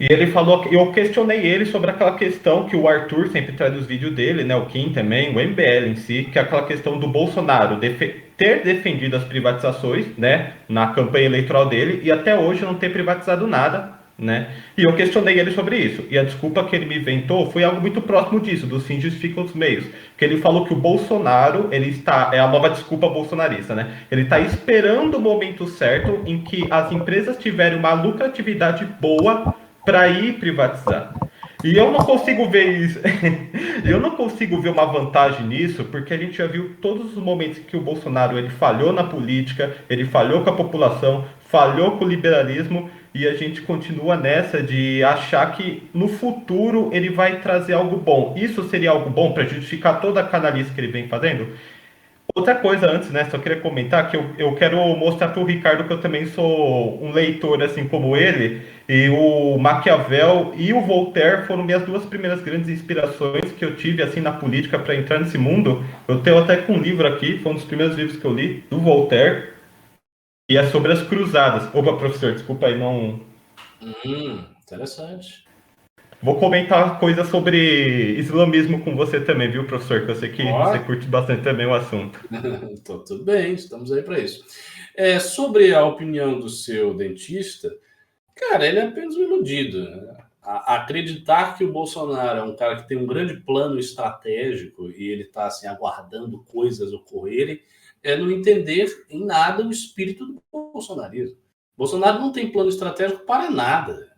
E ele falou, eu questionei ele sobre aquela questão que o Arthur sempre traz nos vídeos dele, né? O Kim também, o MBL em si, que é aquela questão do Bolsonaro ter defendido as privatizações, né? Na campanha eleitoral dele e até hoje não ter privatizado nada, né? E eu questionei ele sobre isso. E a desculpa que ele me inventou foi algo muito próximo disso, dos fins justificam os meios. Que ele falou que o Bolsonaro, é a nova desculpa bolsonarista, né? Ele está esperando o momento certo em que as empresas tiverem uma lucratividade boa para ir privatizar. E eu não consigo ver isso. Eu não consigo ver uma vantagem nisso, porque a gente já viu todos os momentos que o Bolsonaro ele falhou na política, ele falhou com a população, falhou com o liberalismo, e a gente continua nessa de achar que no futuro ele vai trazer algo bom. Isso seria algo bom para justificar toda a canalice que ele vem fazendo? Outra coisa antes, né? Só queria comentar que eu quero mostrar para o Ricardo que eu também sou um leitor assim como ele. E o Maquiavel e o Voltaire foram minhas duas primeiras grandes inspirações que eu tive assim na política para entrar nesse mundo. Eu tenho até com um livro aqui, foi um dos primeiros livros que eu li, do Voltaire, e é sobre as cruzadas. Opa, professor, desculpa aí, não. Interessante. Vou comentar coisas sobre islamismo com você também, viu, professor? Que eu sei que você curte bastante também o assunto. Então, tudo bem, estamos aí para isso. Sobre a opinião do seu dentista, cara, ele é apenas um iludido. Né? Acreditar que o Bolsonaro é um cara que tem um grande plano estratégico e ele está assim, aguardando coisas ocorrerem, é não entender em nada o espírito do bolsonarismo. Bolsonaro não tem plano estratégico para nada.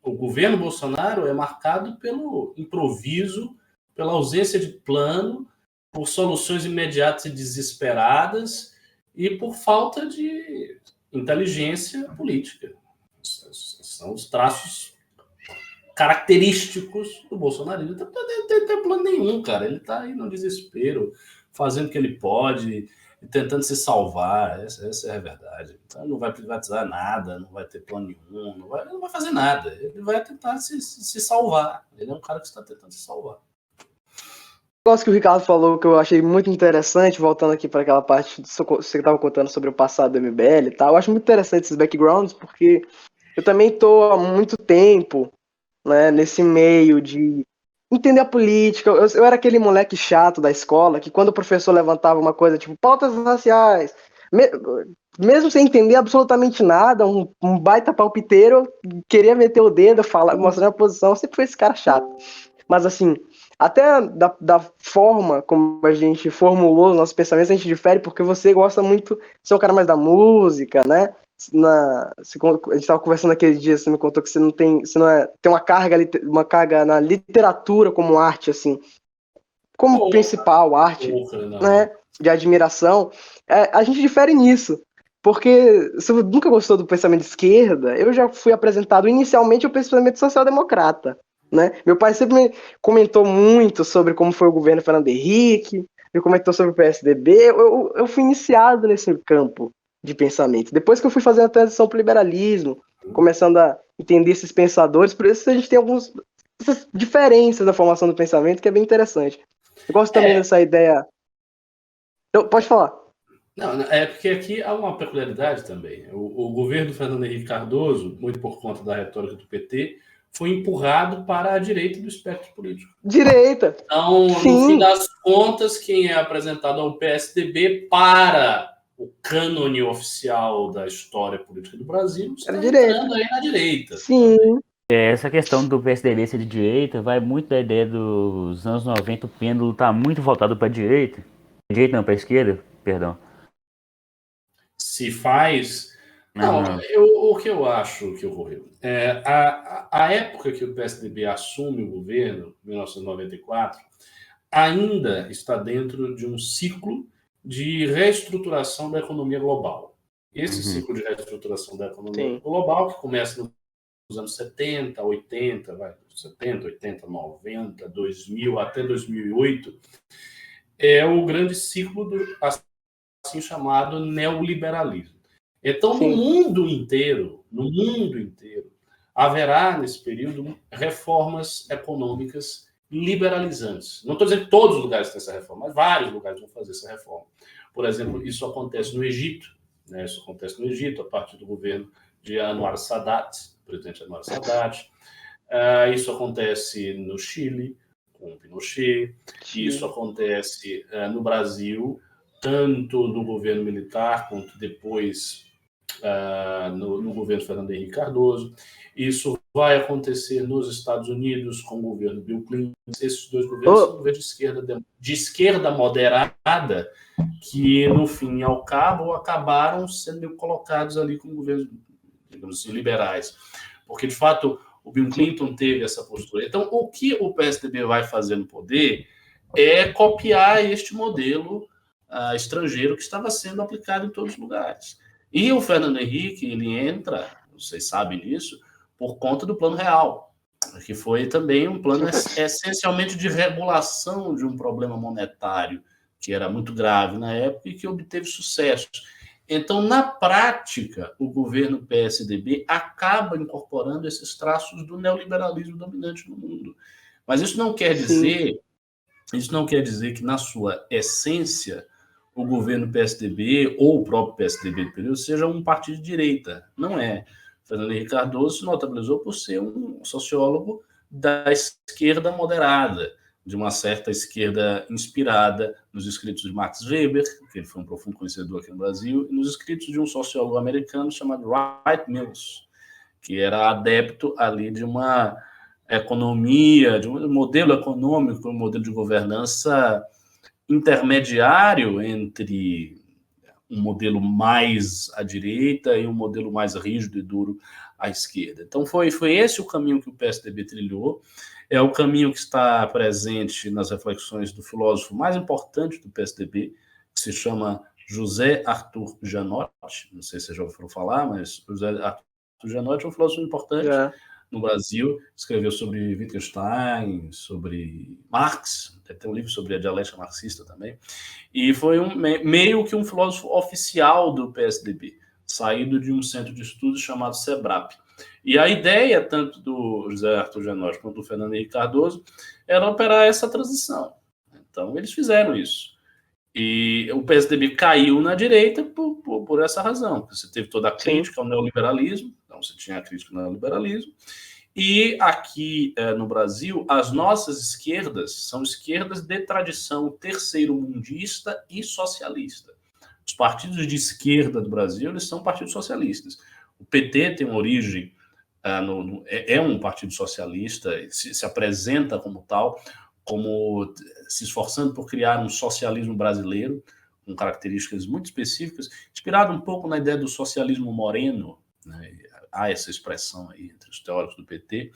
O governo Bolsonaro é marcado pelo improviso, pela ausência de plano, por soluções imediatas e desesperadas e por falta de inteligência política. São os traços característicos do bolsonarismo. Ele não tem plano nenhum, cara. Ele está aí no desespero, fazendo o que ele pode, tentando se salvar. Essa é a verdade. Então, não vai privatizar nada, não vai ter plano nenhum, não vai fazer nada. Ele vai tentar se salvar. Ele é um cara que está tentando se salvar. O negócio que o Ricardo falou que eu achei muito interessante, voltando aqui para aquela parte que você estava contando sobre o passado do MBL e tal, eu acho muito interessante esses backgrounds, porque eu também estou há muito tempo, né, nesse meio de entender a política. Eu era aquele moleque chato da escola que quando o professor levantava uma coisa tipo pautas raciais, mesmo sem entender absolutamente nada, um baita palpiteiro, queria meter o dedo, falar, mostrar a posição, eu sempre fui esse cara chato. Mas assim, até da forma como a gente formulou os nossos pensamentos, a gente difere porque você gosta muito, você é o cara mais da música, né? A gente estava conversando aquele dia, você me contou que você não tem uma carga na literatura como arte, assim, como principal arte, né, de admiração. A gente difere nisso, porque você nunca gostou do pensamento de esquerda. Eu já fui apresentado inicialmente ao pensamento social-democrata, né? Meu pai sempre me comentou muito sobre como foi o governo Fernando Henrique, me comentou sobre o PSDB. Eu fui iniciado nesse campo de pensamento. Depois que eu fui fazendo a transição para o liberalismo, começando a entender esses pensadores, por isso a gente tem essas diferenças da formação do pensamento que é bem interessante. Eu gosto também dessa ideia. Então, pode falar. Não, é porque aqui há uma peculiaridade também. O governo do Fernando Henrique Cardoso, muito por conta da retórica do PT, foi empurrado para a direita do espectro político. Direita. Então, no Sim. fim das contas, quem é apresentado ao PSDB para o cânone oficial da história política do Brasil está entrando aí na direita. Sim. Essa questão do PSDB ser de direita vai muito da ideia dos anos 90, o pêndulo tá muito voltado para a direita. Direita não, para a esquerda, perdão. Se faz... Não, Não. o que eu acho que ocorreu? A época que o PSDB assume o governo, 1994, ainda está dentro de um ciclo de reestruturação da economia global. Esse ciclo de reestruturação da economia global, que começa nos anos 70, 80, 70, 80, 90, 2000, até 2008, é o grande ciclo do assim chamado neoliberalismo. Então, no mundo inteiro, haverá nesse período reformas econômicas liberalizantes. Não estou dizendo que todos os lugares têm essa reforma, mas vários lugares vão fazer essa reforma. Por exemplo, isso acontece no Egito, né? Isso acontece no Egito a partir do governo de Anwar Sadat, presidente Anwar Sadat. Isso acontece no Chile, com Pinochet. Isso acontece no Brasil, tanto no governo militar quanto depois no governo Fernando Henrique Cardoso. Isso vai acontecer nos Estados Unidos com o governo Bill Clinton. Esses dois governos são governos de esquerda moderada que, no fim e ao cabo, acabaram sendo colocados ali como governos, digamos assim, liberais. Porque, de fato, o Bill Clinton teve essa postura. Então, o que o PSDB vai fazer no poder é copiar este modelo estrangeiro que estava sendo aplicado em todos os lugares. E o Fernando Henrique, ele entra, vocês sabem disso, por conta do Plano Real, que foi também um plano essencialmente de regulação de um problema monetário que era muito grave na época e que obteve sucesso. Então, na prática, o governo PSDB acaba incorporando esses traços do neoliberalismo dominante no mundo. Mas isso não quer dizer que, na sua essência, o governo PSDB ou o próprio PSDB do período seja um partido de direita. Não é. Fernando Henrique Cardoso se notabilizou por ser um sociólogo da esquerda moderada, de uma certa esquerda inspirada nos escritos de Max Weber, que ele foi um profundo conhecedor aqui no Brasil, e nos escritos de um sociólogo americano chamado Wright Mills, que era adepto ali de uma economia, de um modelo econômico, um modelo de governança intermediário entre um modelo mais à direita e um modelo mais rígido e duro à esquerda. Então, foi esse o caminho que o PSDB trilhou, é o caminho que está presente nas reflexões do filósofo mais importante do PSDB, que se chama José Arthur Janotti, não sei se você já ouviu falar, mas José Arthur Janotti é um filósofo importante no Brasil, escreveu sobre Wittgenstein, sobre Marx, tem um livro sobre a dialética marxista também, e foi meio que um filósofo oficial do PSDB, saído de um centro de estudos chamado SEBRAP. E a ideia, tanto do José Arthur Janotti quanto do Fernando Henrique Cardoso, era operar essa transição. Então, eles fizeram isso. E o PSDB caiu na direita por essa razão. Você teve toda a crítica ao neoliberalismo, então você tinha a crítica ao neoliberalismo, e aqui no Brasil, as nossas esquerdas são esquerdas de tradição terceiro-mundista e socialista. Os partidos de esquerda do Brasil, eles são partidos socialistas. O PT tem uma origem, é um partido socialista, se apresenta como tal, como se esforçando por criar um socialismo brasileiro, com características muito específicas, inspirado um pouco na ideia do socialismo moreno, né? Há essa expressão aí entre os teóricos do PT.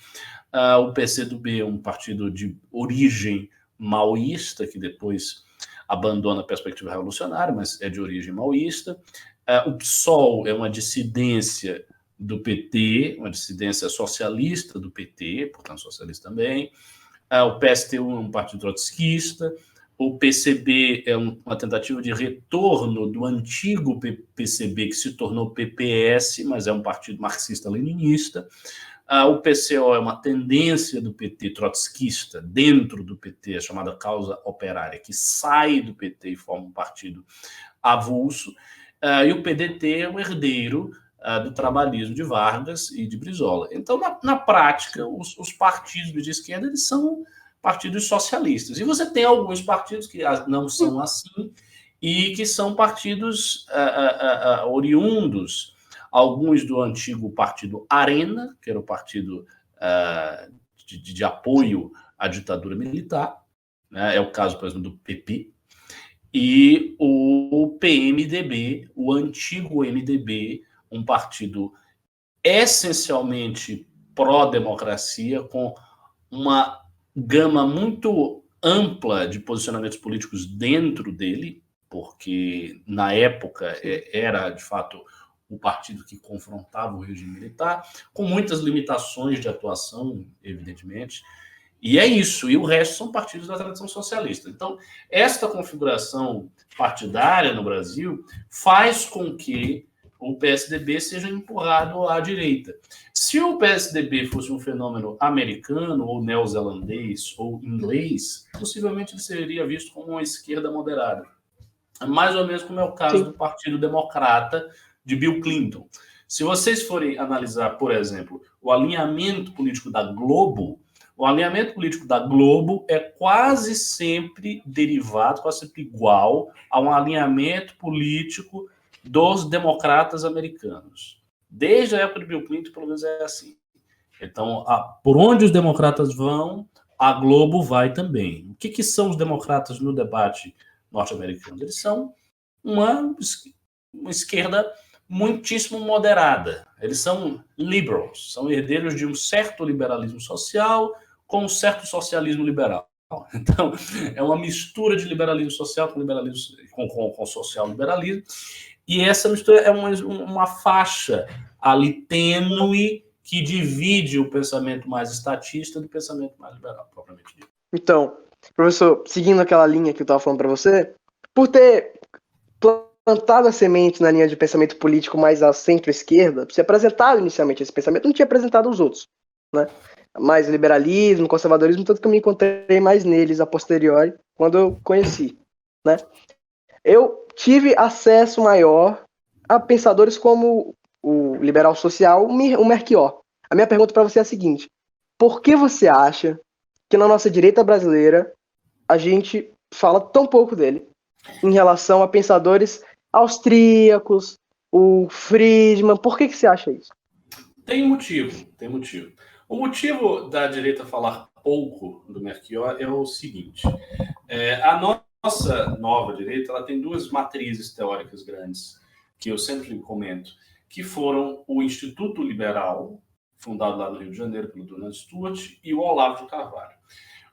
O PCdoB é um partido de origem maoísta, que depois abandona a perspectiva revolucionária, mas é de origem maoísta. O PSOL é uma dissidência do PT, uma dissidência socialista do PT, portanto socialista também. O PSTU é um partido trotskista. O PCB é uma tentativa de retorno do antigo PCB, que se tornou PPS, mas é um partido marxista-leninista. O PCO é uma tendência do PT trotskista dentro do PT, a chamada causa operária, que sai do PT e forma um partido avulso. E o PDT é um herdeiro do trabalhismo de Vargas e de Brizola. Então, na prática, os partidos de esquerda eles são partidos socialistas. E você tem alguns partidos que não são assim e que são partidos oriundos, alguns do antigo partido Arena, que era o partido de apoio à ditadura militar, né? É o caso, por exemplo, do PP, e o PMDB, o antigo MDB, um partido essencialmente pró-democracia, com uma gama muito ampla de posicionamentos políticos dentro dele, porque na época era, de fato, o partido que confrontava o regime militar, com muitas limitações de atuação, evidentemente. E é isso, e o resto são partidos da tradição socialista. Então, esta configuração partidária no Brasil faz com que o PSDB seja empurrado à direita. Se o PSDB fosse um fenômeno americano, ou neozelandês, ou inglês, possivelmente ele seria visto como uma esquerda moderada. Mais ou menos como é o caso do Partido Democrata de Bill Clinton. Se vocês forem analisar, por exemplo, o alinhamento político da Globo, o alinhamento político da Globo é quase sempre derivado, quase sempre igual a um alinhamento político dos democratas americanos. Desde a época de Bill Clinton, pelo menos é assim. Então, por onde os democratas vão, a Globo vai também. O que são os democratas no debate norte-americano? Eles são uma esquerda muitíssimo moderada. Eles são liberals, são herdeiros de um certo liberalismo social com um certo socialismo liberal. Então, é uma mistura de liberalismo social com liberalismo com social-liberalismo. E essa mistura é uma faixa ali tênue que divide o pensamento mais estatista do pensamento mais liberal, propriamente dito. Então, professor, seguindo aquela linha que eu estava falando para você, por ter plantado a semente na linha de pensamento político mais à centro-esquerda, você apresentado inicialmente esse pensamento, não tinha apresentado os outros, né? Mais liberalismo, conservadorismo, tanto que eu me encontrei mais neles a posteriori, quando eu conheci, né? Eu tive acesso maior a pensadores como o liberal social, o Melchior. A minha pergunta para você é a seguinte: por que você acha que na nossa direita brasileira a gente fala tão pouco dele em relação a pensadores austríacos, o Friedman? Por que você acha isso? Tem motivo. O motivo da direita falar pouco do Melchior é o seguinte: a nossa nova direita ela tem duas matrizes teóricas grandes, que eu sempre comento, que foram o Instituto Liberal, fundado lá no Rio de Janeiro pelo Donald Stewart, e o Olavo de Carvalho.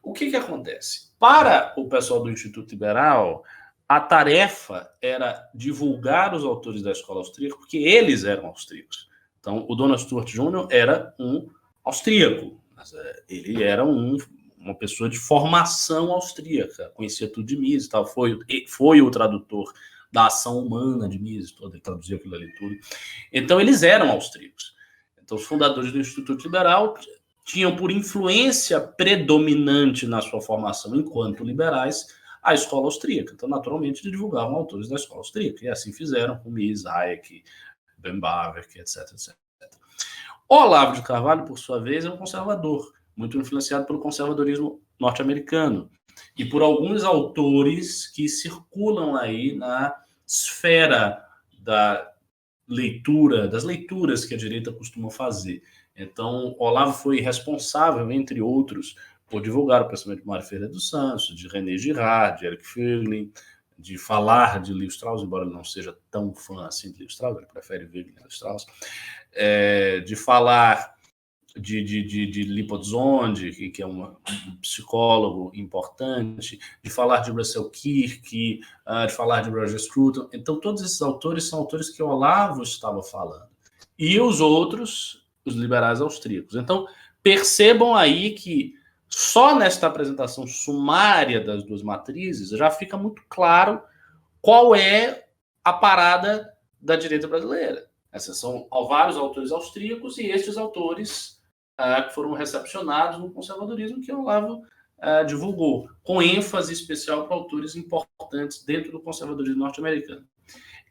O que acontece? Para o pessoal do Instituto Liberal, a tarefa era divulgar os autores da escola austríaca, porque eles eram austríacos. Então, o Donald Stewart Jr. era um austríaco, mas ele era uma pessoa de formação austríaca, conhecia tudo de Mises, tal, foi o tradutor da Ação Humana de Mises, ele traduzia aquilo ali tudo. Então, eles eram austríacos. Então, os fundadores do Instituto Liberal tinham por influência predominante na sua formação enquanto liberais a escola austríaca. Então, naturalmente, eles divulgavam autores da escola austríaca, e assim fizeram com Mises, Hayek, Ben Bawerk, etc, etc. Olavo de Carvalho, por sua vez, é um conservador, muito influenciado pelo conservadorismo norte-americano e por alguns autores que circulam aí na esfera das leituras que a direita costuma fazer. Então, Olavo foi responsável, entre outros, por divulgar o pensamento de Mário Ferreira dos Santos, de René Girard, de Eric Voegelin, de falar de Lévi-Strauss, embora ele não seja tão fã assim de Lévi-Strauss, ele prefere Voegelin a Lévi-Strauss, de falar de Lippoldt-Zond, que é um psicólogo importante, de falar de Russell Kirk, de falar de Roger Scruton. Então, todos esses autores são autores que Olavo estava falando. E os outros, os liberais austríacos. Então, percebam aí que só nesta apresentação sumária das duas matrizes já fica muito claro qual é a parada da direita brasileira. Esses são vários autores austríacos e estes autores que foram recepcionados no conservadorismo que o Olavo divulgou, com ênfase especial para autores importantes dentro do conservadorismo norte-americano.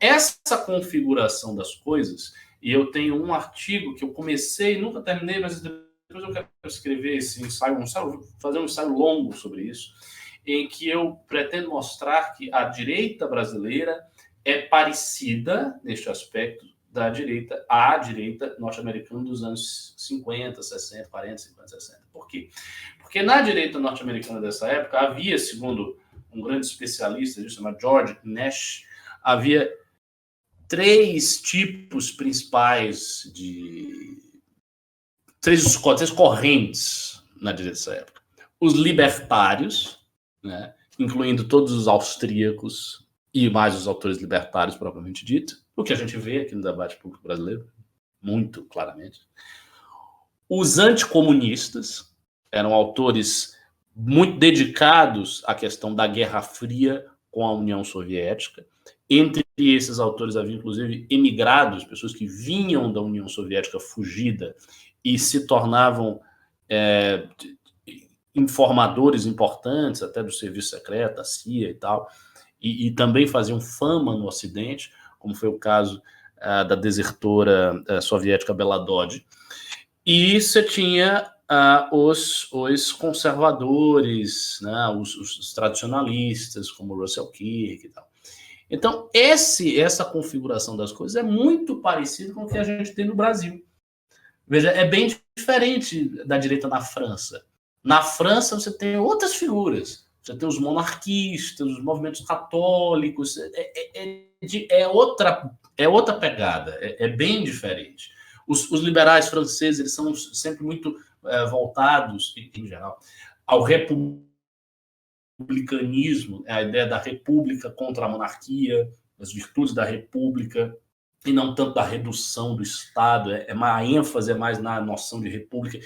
Essa configuração das coisas E eu tenho um artigo que eu comecei, nunca terminei, mas depois eu quero escrever esse ensaio, fazer um ensaio longo sobre isso, em que eu pretendo mostrar que a direita brasileira é parecida, neste aspecto, à direita norte-americana dos anos 50, 60, 40, 50, 60. Por quê? Porque na direita norte-americana dessa época havia, segundo um grande especialista disso, chamado George Nash, havia 3 tipos principais três correntes na direita dessa época. Os libertários, né, incluindo todos os austríacos e mais os autores libertários propriamente dito, o que a gente vê aqui no debate público brasileiro, muito claramente. Os anticomunistas eram autores muito dedicados à questão da Guerra Fria com a União Soviética. Entre esses autores havia, inclusive, emigrados, pessoas que vinham da União Soviética fugida e se tornavam informadores importantes, até do serviço secreto, da CIA e tal, e também faziam fama no Ocidente, como foi o caso da desertora soviética Bela Dodge. E você tinha os conservadores, né, os tradicionalistas, como Russell Kirk e tal. Então, essa configuração das coisas é muito parecida com o que a gente tem no Brasil. Veja, é bem diferente da direita na França. Na França, você tem outras figuras. Você tem os monarquistas, os movimentos católicos. É outra pegada. É bem diferente. Os liberais franceses, eles são sempre muito voltados, em geral, ao republicanismo, a ideia da república contra a monarquia, as virtudes da república, e não tanto da redução do Estado. A ênfase é mais na noção de república.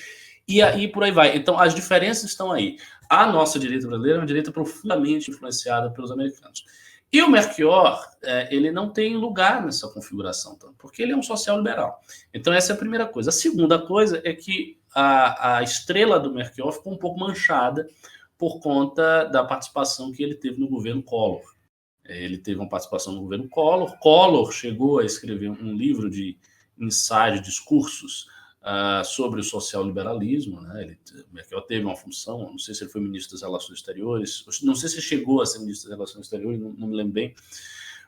E aí por aí vai. Então, as diferenças estão aí. A nossa direita brasileira é uma direita profundamente influenciada pelos americanos. E o Melchior, ele não tem lugar nessa configuração, porque ele é um social-liberal. Então, essa é a primeira coisa. A segunda coisa é que a estrela do Melchior ficou um pouco manchada por conta da participação que ele teve no governo Collor. Ele teve uma participação no governo Collor. Collor chegou a escrever um livro de ensaios, discursos sobre o social-liberalismo, né? O Melchior teve uma função, não sei se ele foi ministro das Relações Exteriores, não sei se chegou a ser ministro das Relações Exteriores, não me lembro bem,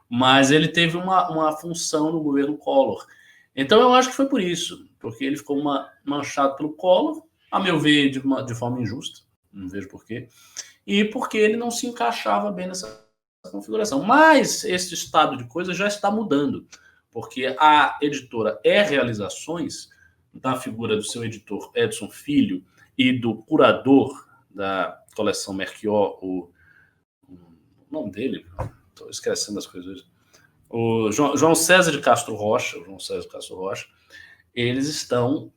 mas ele teve uma função no governo Collor. Então eu acho que foi por isso, porque ele ficou manchado pelo Collor, a meu ver, de forma injusta, não vejo porquê, e porque ele não se encaixava bem nessa configuração. Mas esse estado de coisas já está mudando, porque a editora Realizações, da figura do seu editor Edson Filho e do curador da coleção Melchior, o nome dele, estou esquecendo as coisas, o João César de Castro Rocha, eles estão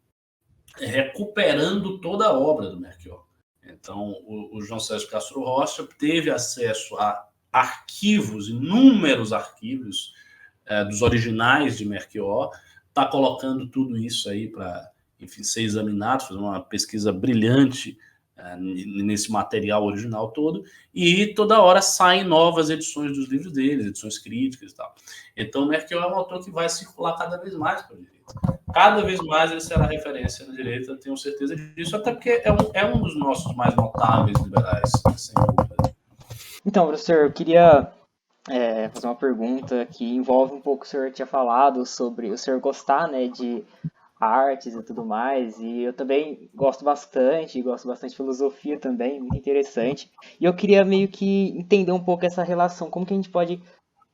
recuperando toda a obra do Melchior. Então, o João César de Castro Rocha teve acesso a arquivos, inúmeros arquivos dos originais de Melchior, está colocando tudo isso aí para, enfim, ser examinado, fazer uma pesquisa brilhante nesse material original todo, e toda hora saem novas edições dos livros deles, edições críticas e tal. Então, o Melchior é um autor que vai circular cada vez mais para a direita. Cada vez mais ele será referência na direita, tenho certeza disso, até porque é um dos nossos mais notáveis liberais, sem dúvida. Então, professor, eu queria fazer uma pergunta que envolve um pouco o que o senhor tinha falado sobre o senhor gostar, né, de artes e tudo mais, e eu também gosto bastante de filosofia também, muito interessante, e eu queria meio que entender um pouco essa relação, como que a gente pode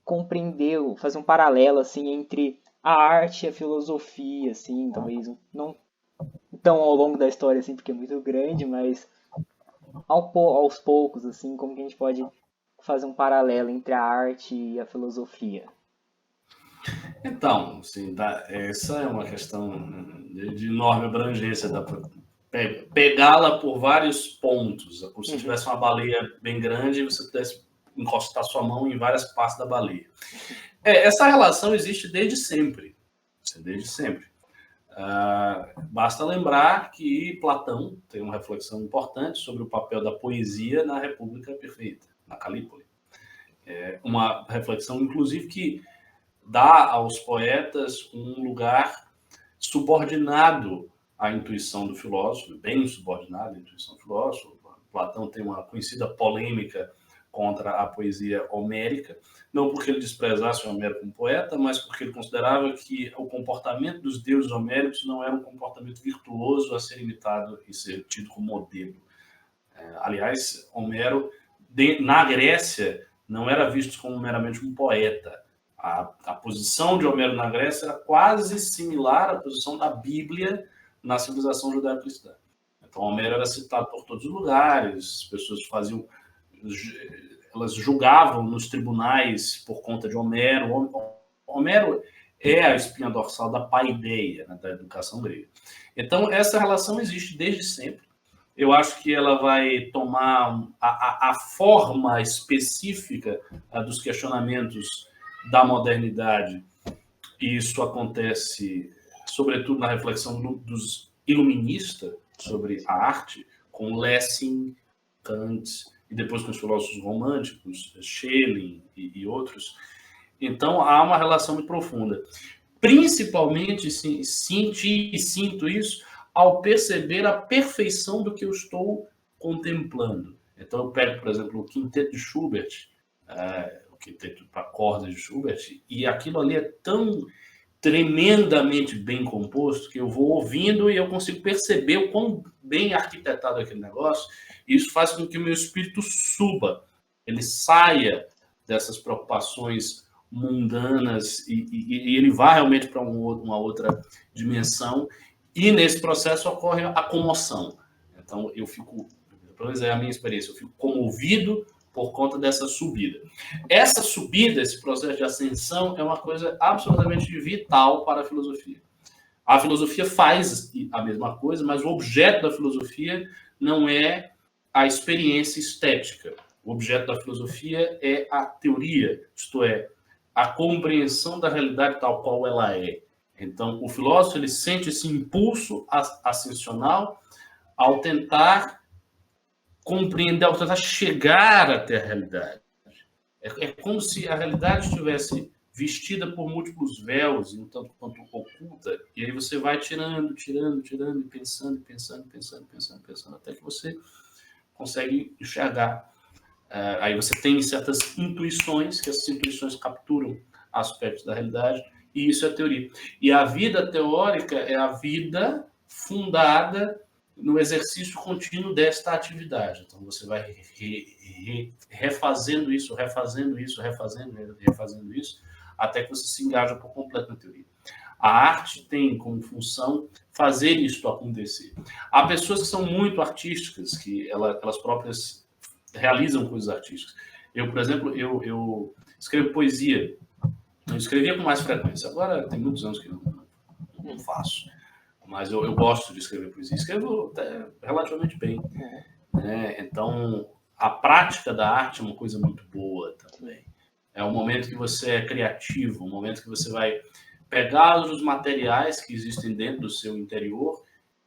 compreender, fazer um paralelo, assim, entre a arte e a filosofia, assim, talvez não tão ao longo da história, assim, porque é muito grande, mas aos poucos, assim, como que a gente pode fazer um paralelo entre a arte e a filosofia? Então, assim, essa é uma questão de enorme abrangência, dá para pegá-la por vários pontos, como se tivesse uma baleia bem grande e você pudesse encostar sua mão em várias partes da baleia. Essa relação existe desde sempre, basta lembrar que Platão tem uma reflexão importante sobre o papel da poesia na República Perfeita, na Calípole. Uma reflexão, inclusive, que dá aos poetas um lugar subordinado à intuição do filósofo, bem subordinado à intuição do filósofo. Platão tem uma conhecida polêmica contra a poesia homérica, não porque ele desprezasse Homero como poeta, mas porque ele considerava que o comportamento dos deuses homéricos não era um comportamento virtuoso a ser imitado e ser tido como modelo. Aliás, Homero, na Grécia, não era visto como meramente um poeta. A posição de Homero na Grécia era quase similar à posição da Bíblia na civilização judaico-cristã. Então, Homero era citado por todos os lugares, as pessoas elas julgavam nos tribunais por conta de Homero. Homero é a espinha dorsal da paideia, né, da educação grega. Então, essa relação existe desde sempre. Eu acho que ela vai tomar a forma específica dos questionamentos da modernidade. E isso acontece, sobretudo, na reflexão dos iluministas sobre a arte, com Lessing, Kant, e depois com os filósofos românticos, Schelling e outros. Então, há uma relação muito profunda. Principalmente, sinto isso ao perceber a perfeição do que eu estou contemplando. Então, eu pego, por exemplo, o quinteto de Schubert, o quinteto para cordas de Schubert, e aquilo ali é tão tremendamente bem composto que eu vou ouvindo e eu consigo perceber o quão bem arquitetado é aquele negócio. E isso faz com que o meu espírito suba, ele saia dessas preocupações mundanas e ele vá realmente para uma outra dimensão. E nesse processo ocorre a comoção. Então, eu fico, pelo menos é a minha experiência, eu fico comovido por conta dessa subida. Essa subida, esse processo de ascensão, é uma coisa absolutamente vital para a filosofia. A filosofia faz a mesma coisa, mas o objeto da filosofia não é a experiência estética. O objeto da filosofia é a teoria, isto é, a compreensão da realidade tal qual ela é. Então, o filósofo ele sente esse impulso ascensional ao tentar compreender, ao tentar chegar até a realidade. É como se a realidade estivesse vestida por múltiplos véus, um tanto quanto oculta, e aí você vai tirando, e pensando, até que você consegue enxergar. Aí você tem certas intuições, que essas intuições capturam aspectos da realidade, e isso é teoria. E a vida teórica é a vida fundada no exercício contínuo desta atividade. Então, você vai refazendo isso, até que você se engaja por completo na teoria. A arte tem como função fazer isso acontecer. Há pessoas que são muito artísticas, que elas próprias realizam coisas artísticas. Eu, por exemplo, eu escrevo poesia. Eu escrevia com mais frequência. Agora tem muitos anos que eu não faço. Mas eu gosto de escrever poesia. Escrevo até relativamente bem. Né? Então, a prática da arte é uma coisa muito boa também. É um momento que você é criativo, um momento que você vai pegar os materiais que existem dentro do seu interior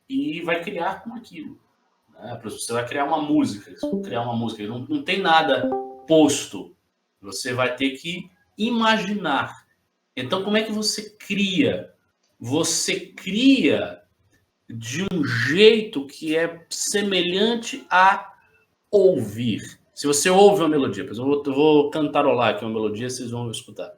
e vai criar com aquilo. Né? Você vai criar uma música. Não tem nada posto. Você vai ter que imaginar. Então, como é que você cria? Você cria de um jeito que é semelhante a ouvir. Se você ouve uma melodia, por exemplo, eu vou cantarolar aqui uma melodia, vocês vão escutar.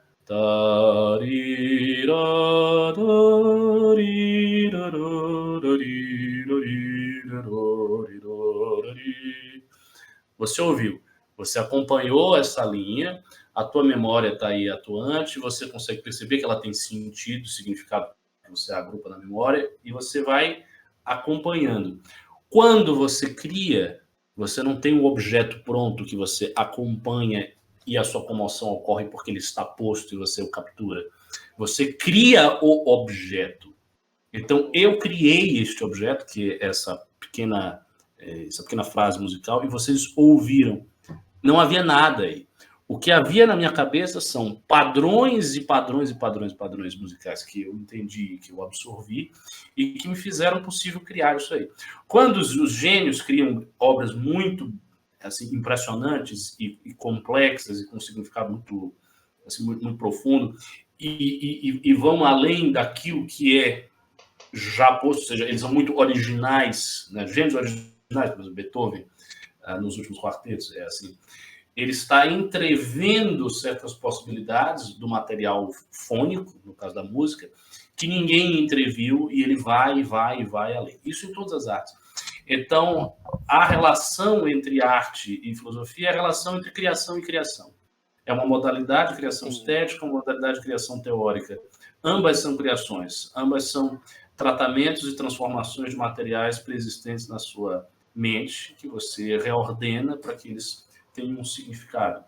Você ouviu, você acompanhou essa linha, a tua memória está aí atuante, você consegue perceber que ela tem sentido, significado que você agrupa na memória, e você vai acompanhando. Quando você cria, você não tem um objeto pronto que você acompanha e a sua comoção ocorre porque ele está posto e você o captura. Você cria o objeto. Então, eu criei este objeto, que é essa pequena frase musical, e vocês ouviram. Não havia nada aí. O que havia na minha cabeça são padrões musicais que eu entendi, que eu absorvi e que me fizeram possível criar isso aí. Quando os gênios criam obras muito assim, impressionantes e complexas e com um significado muito profundo, e vão além daquilo que é já posto, ou seja, eles são muito originais, né? Gênios originais, por exemplo, Beethoven, nos últimos quartetos, é assim. Ele está entrevendo certas possibilidades do material fônico, no caso da música, que ninguém entreviu, e ele vai além. Isso em todas as artes. Então, a relação entre arte e filosofia é a relação entre criação e criação. É uma modalidade de criação estética, uma modalidade de criação teórica. Ambas são criações, ambas são tratamentos e transformações de materiais preexistentes na sua mente, que você reordena para que eles tenham um significado.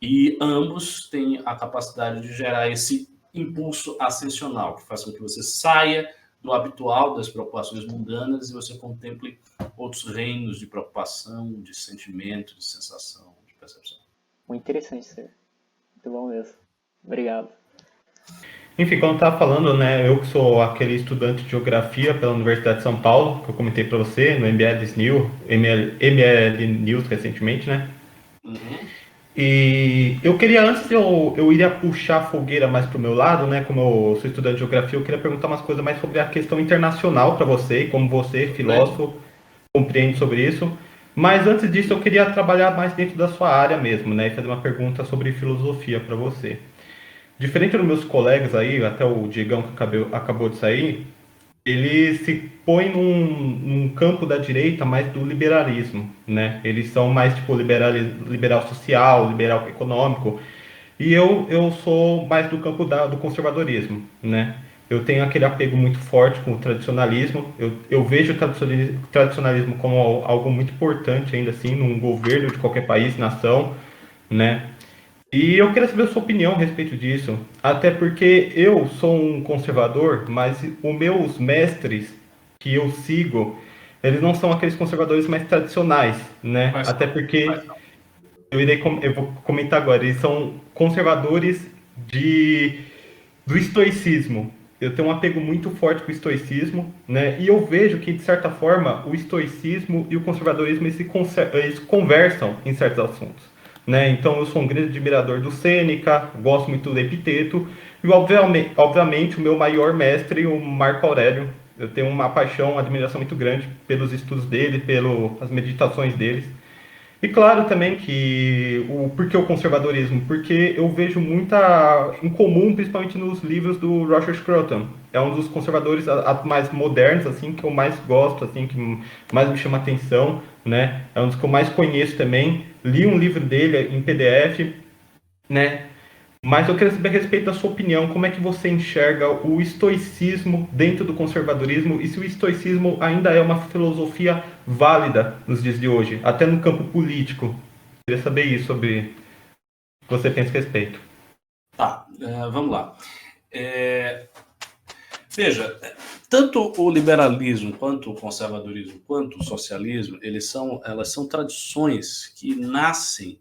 E ambos têm a capacidade de gerar esse impulso ascensional, que faz com que você saia do habitual, das preocupações mundanas, e você contemple outros reinos de preocupação, de sentimento, de sensação, de percepção. Muito interessante, senhor. Muito bom mesmo. Obrigado. Enfim, quando eu estava falando, né, eu que sou aquele estudante de geografia pela Universidade de São Paulo, que eu comentei para você, no ML News recentemente, né? E eu queria, antes eu iria puxar a fogueira mais para o meu lado, né? Como eu sou estudante de geografia, eu queria perguntar umas coisas mais sobre a questão internacional para você, como você, filósofo, compreende sobre isso. Mas antes disso, eu queria trabalhar mais dentro da sua área mesmo, né? E fazer uma pergunta sobre filosofia para você. Diferente dos meus colegas aí, até o Diegão que acabou de sair, ele se põe num campo da direita mais do liberalismo, né? Eles são mais tipo liberal social, liberal econômico, e eu sou mais do campo do conservadorismo, né? Eu tenho aquele apego muito forte com o tradicionalismo, eu vejo o tradicionalismo como algo muito importante ainda assim num governo de qualquer país, nação, né? E eu queria saber a sua opinião a respeito disso, até porque eu sou um conservador, mas os meus mestres que eu sigo, eles não são aqueles conservadores mais tradicionais, né? Até porque eu vou comentar agora, eles são conservadores do estoicismo. Eu tenho um apego muito forte com o estoicismo, né? E eu vejo que, de certa forma, o estoicismo e o conservadorismo eles conversam em certos assuntos. Né? Então eu sou um grande admirador do Sêneca, gosto muito do Epiteto, e obviamente o meu maior mestre, o Marco Aurélio. Eu tenho uma paixão, uma admiração muito grande pelos estudos dele, pelas meditações deles. E claro também que por que o conservadorismo? Porque eu vejo muita em comum, principalmente nos livros do Roger Scruton. É um dos conservadores mais modernos, assim, que eu mais gosto, assim, que mais me chama atenção, né? É um dos que eu mais conheço também. Li um livro dele em PDF, né? Mas eu queria saber a respeito da sua opinião, como é que você enxerga o estoicismo dentro do conservadorismo e se o estoicismo ainda é uma filosofia válida nos dias de hoje, até no campo político. Eu queria saber isso sobre o que você pensa a respeito. Tá, vamos lá. Veja, tanto o liberalismo, quanto o conservadorismo, quanto o socialismo, elas são tradições que nascem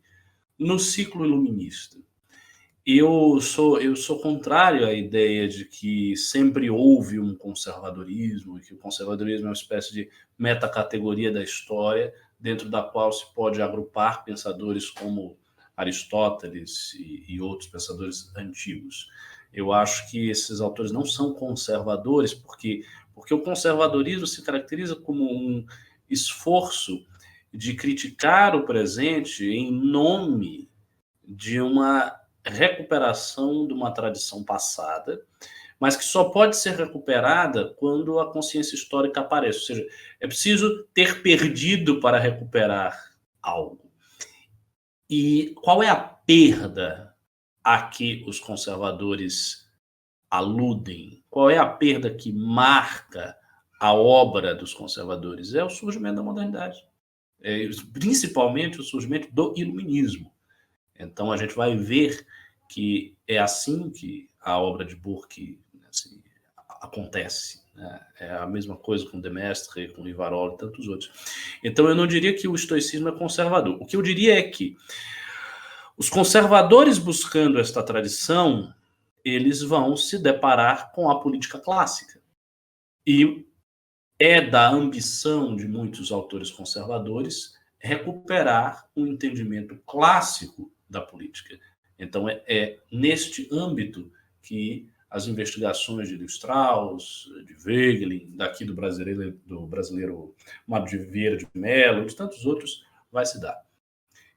no ciclo iluminista. Eu sou contrário à ideia de que sempre houve um conservadorismo, e que o conservadorismo é uma espécie de metacategoria da história, dentro da qual se pode agrupar pensadores como Aristóteles e outros pensadores antigos. Eu acho que esses autores não são conservadores, porque o conservadorismo se caracteriza como um esforço de criticar o presente em nome de uma recuperação de uma tradição passada, mas que só pode ser recuperada quando a consciência histórica aparece. Ou seja, é preciso ter perdido para recuperar algo. E qual é a perda a que os conservadores aludem? Qual é a perda que marca a obra dos conservadores? É o surgimento da modernidade. Principalmente o surgimento do iluminismo. Então a gente vai ver que é assim que a obra de Burke assim, acontece. Né? É a mesma coisa com Demestre, com Rivarol e tantos outros. Então eu não diria que o estoicismo é conservador. O que eu diria é que os conservadores buscando esta tradição, eles vão se deparar com a política clássica. E é da ambição de muitos autores conservadores recuperar um entendimento clássico da política. Então, é neste âmbito que as investigações de Leo Strauss, de Wegelin, daqui do brasileiro Mário de Vieira de Mello, de tantos outros, vai se dar.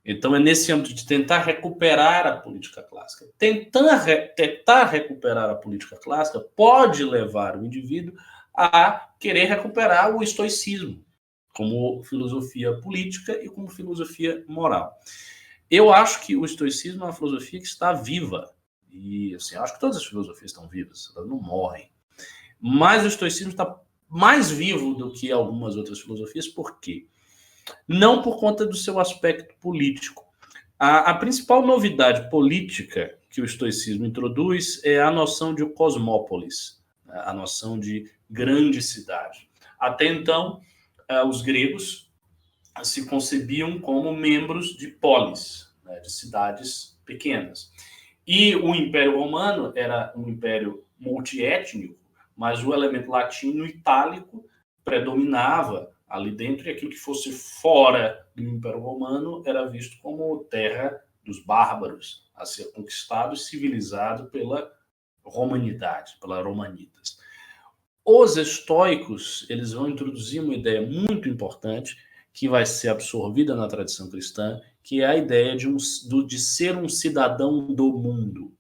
Então, é nesse âmbito de tentar recuperar a política clássica. Tentar recuperar a política clássica pode levar o indivíduo a querer recuperar o estoicismo como filosofia política e como filosofia moral. Eu acho que o estoicismo é uma filosofia que está viva. E assim, acho que todas as filosofias estão vivas, elas não morrem. Mas o estoicismo está mais vivo do que algumas outras filosofias. Por quê? Não por conta do seu aspecto político. A principal novidade política que o estoicismo introduz é a noção de cosmópolis, a noção de grande cidade. Até então, os gregos se concebiam como membros de polis, né, de cidades pequenas. E o Império Romano era um império multiétnico, mas o elemento latino itálico predominava ali dentro, e aquilo que fosse fora do Império Romano era visto como terra dos bárbaros, a ser conquistado e civilizado pela romanidade, pela romanitas. Os estoicos, eles vão introduzir uma ideia muito importante que vai ser absorvida na tradição cristã, que é a ideia de ser um cidadão do mundo.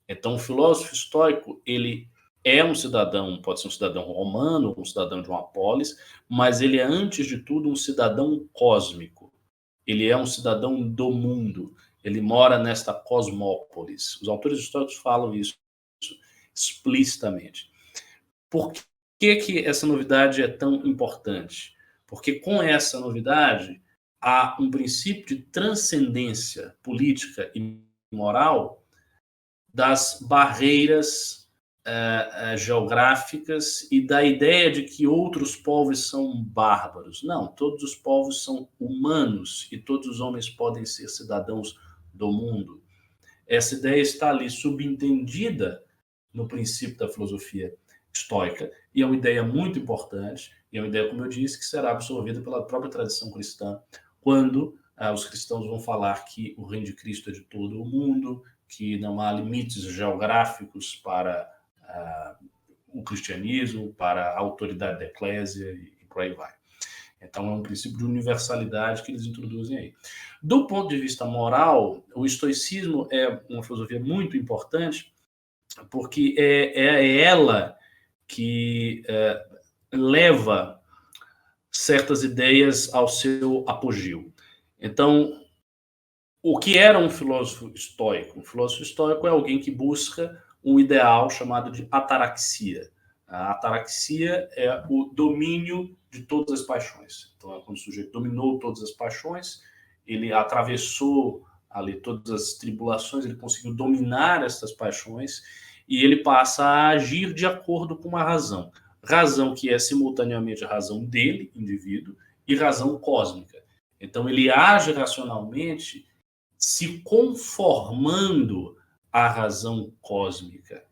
Então, o filósofo estoico, ele é um cidadão, pode ser um cidadão romano, um cidadão de uma polis, mas ele é, antes de tudo, um cidadão cósmico. Ele é um cidadão do mundo. Ele mora nesta cosmópolis. Os autores históricos falam isso explicitamente. Por que essa novidade é tão importante? Porque com essa novidade há um princípio de transcendência política e moral das barreiras geográficas e da ideia de que outros povos são bárbaros. Não, todos os povos são humanos e todos os homens podem ser cidadãos do mundo. Essa ideia está ali subentendida no princípio da filosofia estoica, e é uma ideia muito importante, e é uma ideia, como eu disse, que será absorvida pela própria tradição cristã, quando os cristãos vão falar que o reino de Cristo é de todo o mundo, que não há limites geográficos para o cristianismo, para a autoridade da eclésia, e por aí vai. Então, é um princípio de universalidade que eles introduzem aí. Do ponto de vista moral, o estoicismo é uma filosofia muito importante, porque é ela que leva certas ideias ao seu apogeu. Então, o que era um filósofo estoico? Um filósofo estoico é alguém que busca um ideal chamado de ataraxia. A ataraxia é o domínio de todas as paixões. Então, é quando o sujeito dominou todas as paixões, ele atravessou ali todas as tribulações, ele conseguiu dominar essas paixões e ele passa a agir de acordo com uma razão. Razão que é simultaneamente a razão dele, indivíduo, e razão cósmica. Então, ele age racionalmente se conformando à razão cósmica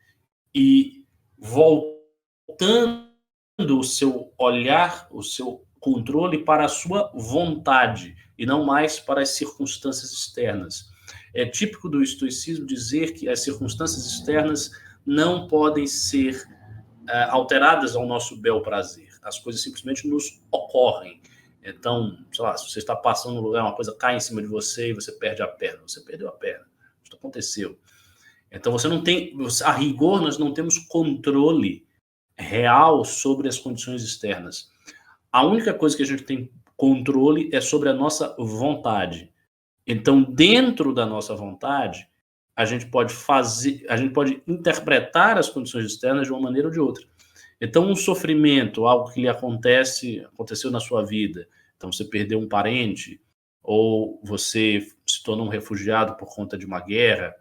e voltando o seu olhar, o seu controle para a sua vontade e não mais para as circunstâncias externas. É típico do estoicismo dizer que as circunstâncias externas não podem ser alteradas ao nosso bel prazer. As coisas simplesmente nos ocorrem. Então, sei lá, se você está passando no lugar, uma coisa cai em cima de você e você perde a perna. Você perdeu a perna. Isso aconteceu. Então, você não tem, a rigor, nós não temos controle real sobre as condições externas. A única coisa que a gente tem controle é sobre a nossa vontade. Então, dentro da nossa vontade, a gente pode interpretar as condições externas de uma maneira ou de outra. Então, um sofrimento, algo que lhe aconteceu na sua vida, então você perdeu um parente, ou você se tornou um refugiado por conta de uma guerra,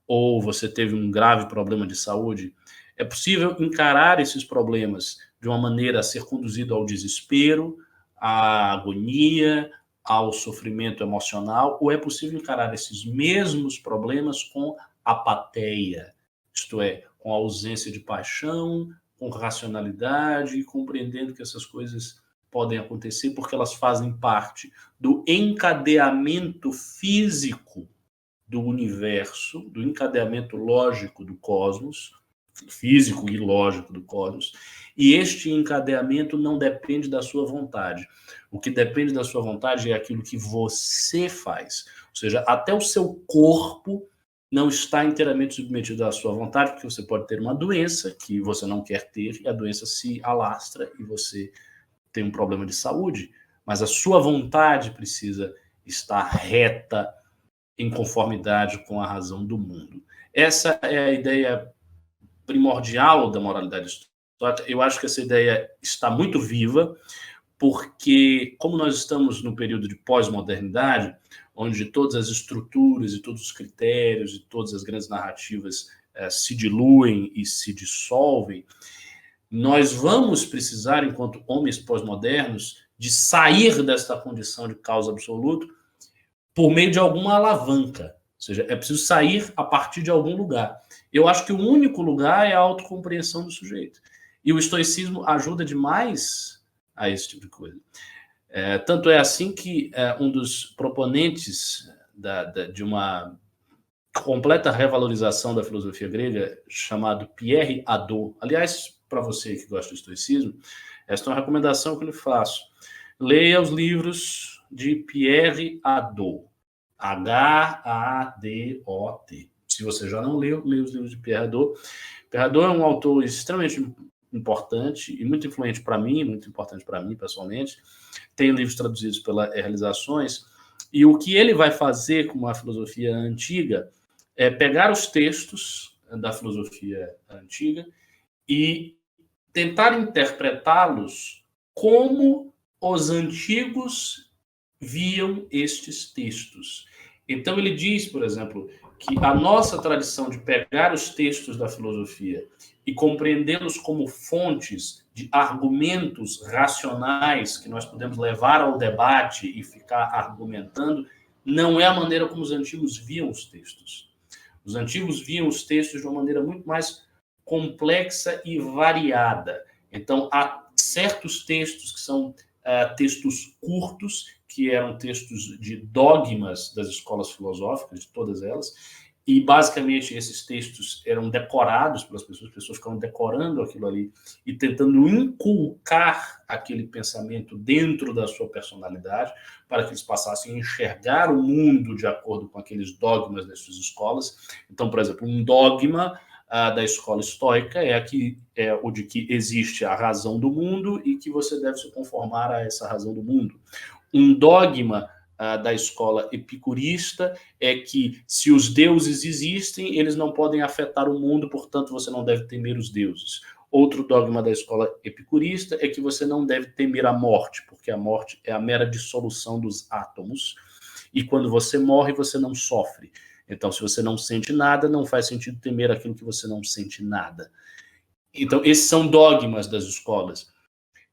ou você teve um grave problema de saúde, é possível encarar esses problemas de uma maneira a ser conduzido ao desespero, à agonia, ao sofrimento emocional, ou é possível encarar esses mesmos problemas com apatia, isto é, com a ausência de paixão, com racionalidade e compreendendo que essas coisas podem acontecer porque elas fazem parte do encadeamento físico do universo, do encadeamento lógico do cosmos, físico e lógico do cosmos, e este encadeamento não depende da sua vontade. O que depende da sua vontade é aquilo que você faz. Ou seja, até o seu corpo não está inteiramente submetido à sua vontade, porque você pode ter uma doença que você não quer ter, e a doença se alastra e você tem um problema de saúde, mas a sua vontade precisa estar reta, em conformidade com a razão do mundo. Essa é a ideia primordial da moralidade histórica. Eu acho que essa ideia está muito viva, porque como nós estamos no período de pós-modernidade, onde todas as estruturas e todos os critérios e todas as grandes narrativas se diluem e se dissolvem, nós vamos precisar, enquanto homens pós-modernos, de sair desta condição de causa absoluta por meio de alguma alavanca. Ou seja, é preciso sair a partir de algum lugar. Eu acho que o único lugar é a autocompreensão do sujeito. E o estoicismo ajuda demais a esse tipo de coisa. Tanto é assim que um dos proponentes de uma completa revalorização da filosofia grega, chamado Pierre Hadot. Aliás, para você que gosta do estoicismo, esta é uma recomendação que eu lhe faço. Leia os livros de Pierre Hadot. Hadot. Se você já não leu, leia os livros de Pierre Hadot. Pierre Hadot é um autor extremamente importante e muito influente para mim, muito importante para mim pessoalmente. Tem livros traduzidos pela Realizações. E o que ele vai fazer com a filosofia antiga é pegar os textos da filosofia antiga e tentar interpretá-los como os antigos viam estes textos. Então ele diz, por exemplo, que a nossa tradição de pegar os textos da filosofia e compreendê-los como fontes de argumentos racionais que nós podemos levar ao debate e ficar argumentando, não é a maneira como os antigos viam os textos. Os antigos viam os textos de uma maneira muito mais complexa e variada. Então, há certos textos que são textos curtos, que eram textos de dogmas das escolas filosóficas, de todas elas, e basicamente esses textos eram decorados pelas pessoas, as pessoas ficavam decorando aquilo ali e tentando inculcar aquele pensamento dentro da sua personalidade para que eles passassem a enxergar o mundo de acordo com aqueles dogmas das suas escolas. Então, por exemplo, um dogma da escola estoica é o de que existe a razão do mundo e que você deve se conformar a essa razão do mundo. Um dogma da escola epicurista é que se os deuses existem, eles não podem afetar o mundo, portanto você não deve temer os deuses. Outro dogma da escola epicurista é que você não deve temer a morte, porque a morte é a mera dissolução dos átomos, e quando você morre, você não sofre. Então, se você não sente nada, não faz sentido temer aquilo que você não sente nada. Então, esses são dogmas das escolas.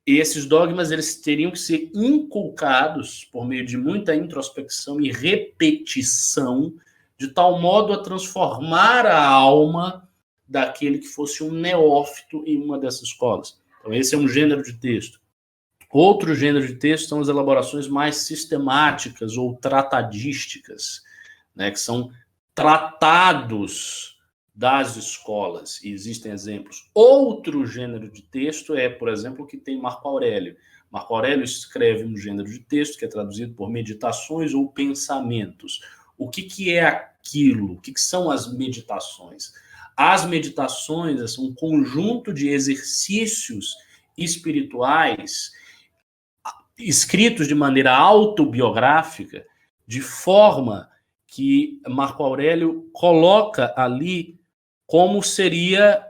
E esses dogmas eles teriam que ser inculcados por meio de muita introspecção e repetição, de tal modo a transformar a alma daquele que fosse um neófito em uma dessas escolas. Então, esse é um gênero de texto. Outro gênero de texto são as elaborações mais sistemáticas ou tratadísticas, né, que são tratados das escolas, e existem exemplos. Outro gênero de texto é, por exemplo, o que tem Marco Aurélio. Marco Aurélio escreve um gênero de texto que é traduzido por meditações ou pensamentos. O que é aquilo? O que são as meditações? As meditações são um conjunto de exercícios espirituais escritos de maneira autobiográfica, de forma que Marco Aurélio coloca ali como seria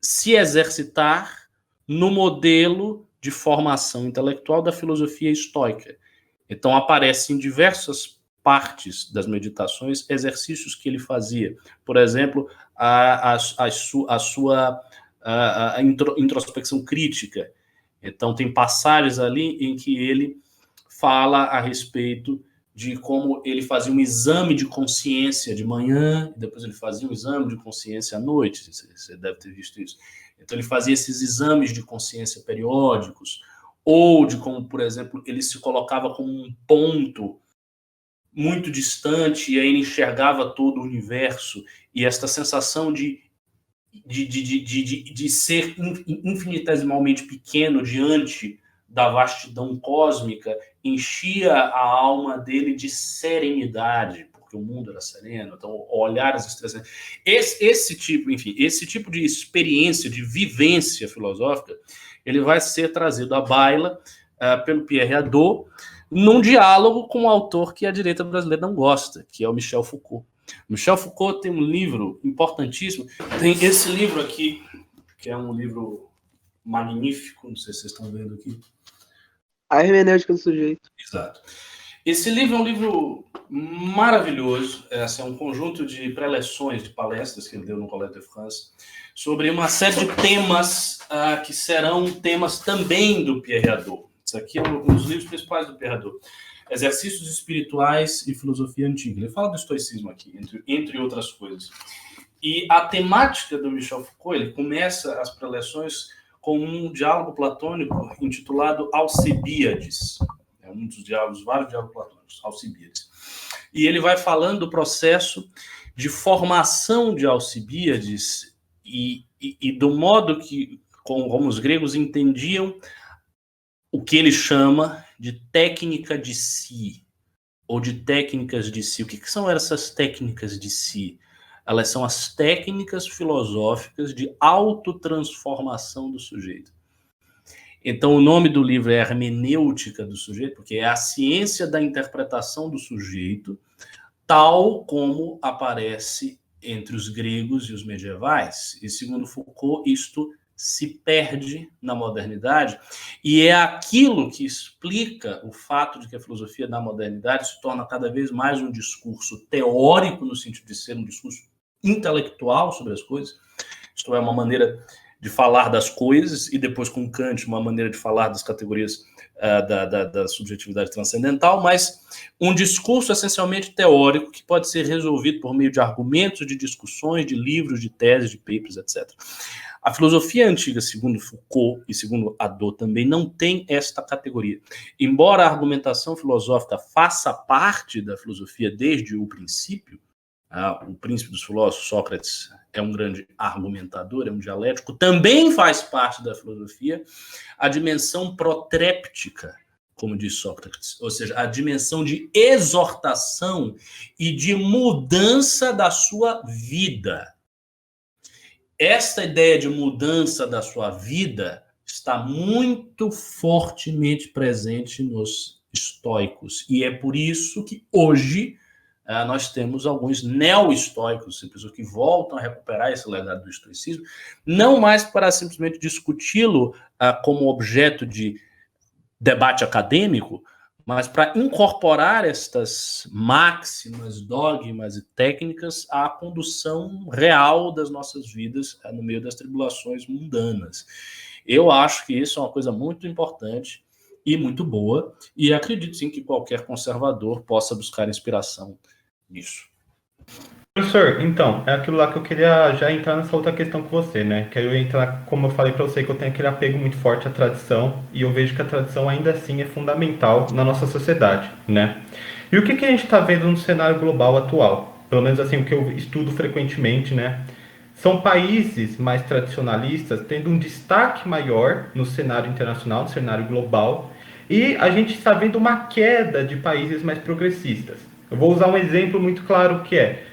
se exercitar no modelo de formação intelectual da filosofia estoica. Então, aparecem em diversas partes das meditações exercícios que ele fazia. Por exemplo, a sua introspecção crítica. Então, tem passagens ali em que ele fala a respeito de como ele fazia um exame de consciência de manhã, e depois ele fazia um exame de consciência à noite, você deve ter visto isso. Então ele fazia esses exames de consciência periódicos, ou de como, por exemplo, ele se colocava como um ponto muito distante, e aí ele enxergava todo o universo, e esta sensação de ser infinitesimalmente pequeno diante da vastidão cósmica enchia a alma dele de serenidade, porque o mundo era sereno, então olhar as estrelas. Esse tipo de experiência, de vivência filosófica, ele vai ser trazido à baila pelo Pierre Hadot, num diálogo com um autor que a direita brasileira não gosta, que é o Michel Foucault. Michel Foucault tem um livro importantíssimo, tem esse livro aqui, que é um livro magnífico, não sei se vocês estão vendo aqui. A hermenêutica do sujeito. Exato. Esse livro é um livro maravilhoso, é um conjunto de preleções, de palestras que ele deu no Collège de France, sobre uma série de temas que serão temas também do Pierre Hadot. Isso aqui é um dos livros principais do Pierre Hadot. Exercícios espirituais e filosofia antiga. Ele fala do estoicismo aqui, entre outras coisas. E a temática do Michel Foucault, ele começa as preleções com um diálogo platônico intitulado Alcibíades. É um dos diálogos, vários diálogos platônicos, Alcibíades. E ele vai falando do processo de formação de Alcibíades e do modo que, como os gregos entendiam o que ele chama de técnica de si, ou de técnicas de si. O que são essas técnicas de si? Elas são as técnicas filosóficas de autotransformação do sujeito. Então, o nome do livro é Hermenêutica do Sujeito, porque é a ciência da interpretação do sujeito, tal como aparece entre os gregos e os medievais. E, segundo Foucault, isto se perde na modernidade, e é aquilo que explica o fato de que a filosofia da modernidade se torna cada vez mais um discurso teórico, no sentido de ser um discurso intelectual sobre as coisas, isto é, uma maneira de falar das coisas, e depois com Kant, uma maneira de falar das categorias da subjetividade transcendental, mas um discurso essencialmente teórico que pode ser resolvido por meio de argumentos, de discussões, de livros, de teses, de papers, etc. A filosofia antiga, segundo Foucault e segundo Hadot, também não tem esta categoria. Embora a argumentação filosófica faça parte da filosofia desde o princípio, o príncipe dos filósofos, Sócrates, é um grande argumentador, é um dialético, também faz parte da filosofia a dimensão protréptica, como diz Sócrates, ou seja, a dimensão de exortação e de mudança da sua vida. Esta ideia de mudança da sua vida está muito fortemente presente nos estoicos. E é por isso que hoje nós temos alguns neo-estoicos, pessoas que voltam a recuperar esse legado do estoicismo, não mais para simplesmente discuti-lo como objeto de debate acadêmico, mas para incorporar estas máximas, dogmas e técnicas à condução real das nossas vidas no meio das tribulações mundanas. Eu acho que isso é uma coisa muito importante e muito boa, e acredito sim que qualquer conservador possa buscar inspiração nisso. Professor, então, é aquilo lá que eu queria já entrar nessa outra questão com você, né? Que eu entrar, como eu falei para você, que eu tenho aquele apego muito forte à tradição, e eu vejo que a tradição ainda assim é fundamental na nossa sociedade, né? E o que a gente está vendo no cenário global atual? Pelo menos assim, o que eu estudo frequentemente, né? São países mais tradicionalistas tendo um destaque maior no cenário internacional, no cenário global, e a gente está vendo uma queda de países mais progressistas. Eu vou usar um exemplo muito claro que é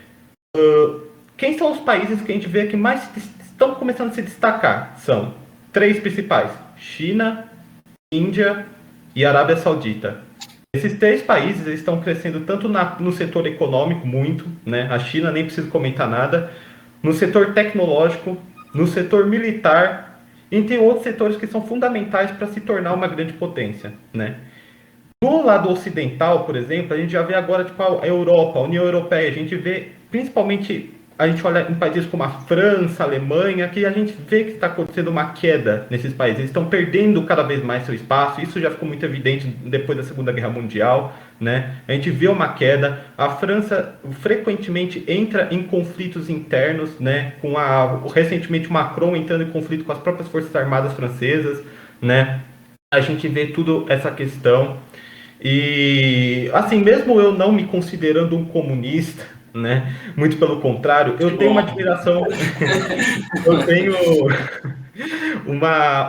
quem são os países que a gente vê que mais estão começando a se destacar? São 3 principais: China, Índia e Arábia Saudita. Esses 3 países eles estão crescendo tanto no setor econômico, muito, né? A China nem preciso comentar nada, no setor tecnológico, no setor militar, e tem outros setores que são fundamentais para se tornar uma grande potência, né? Do lado ocidental, por exemplo, a gente já vê agora tipo, a Europa, a União Europeia, a gente vê, principalmente, a gente olha em países como a França, a Alemanha, que a gente vê que está acontecendo uma queda nesses países. Eles estão perdendo cada vez mais seu espaço, isso já ficou muito evidente depois da Segunda Guerra Mundial, né? A gente vê uma queda, a França frequentemente entra em conflitos internos, né? Recentemente o Macron entrando em conflito com as próprias Forças Armadas francesas, né? A gente vê tudo essa questão. E, assim, mesmo eu não me considerando um comunista, né? Muito pelo contrário, eu tenho uma admiração, eu tenho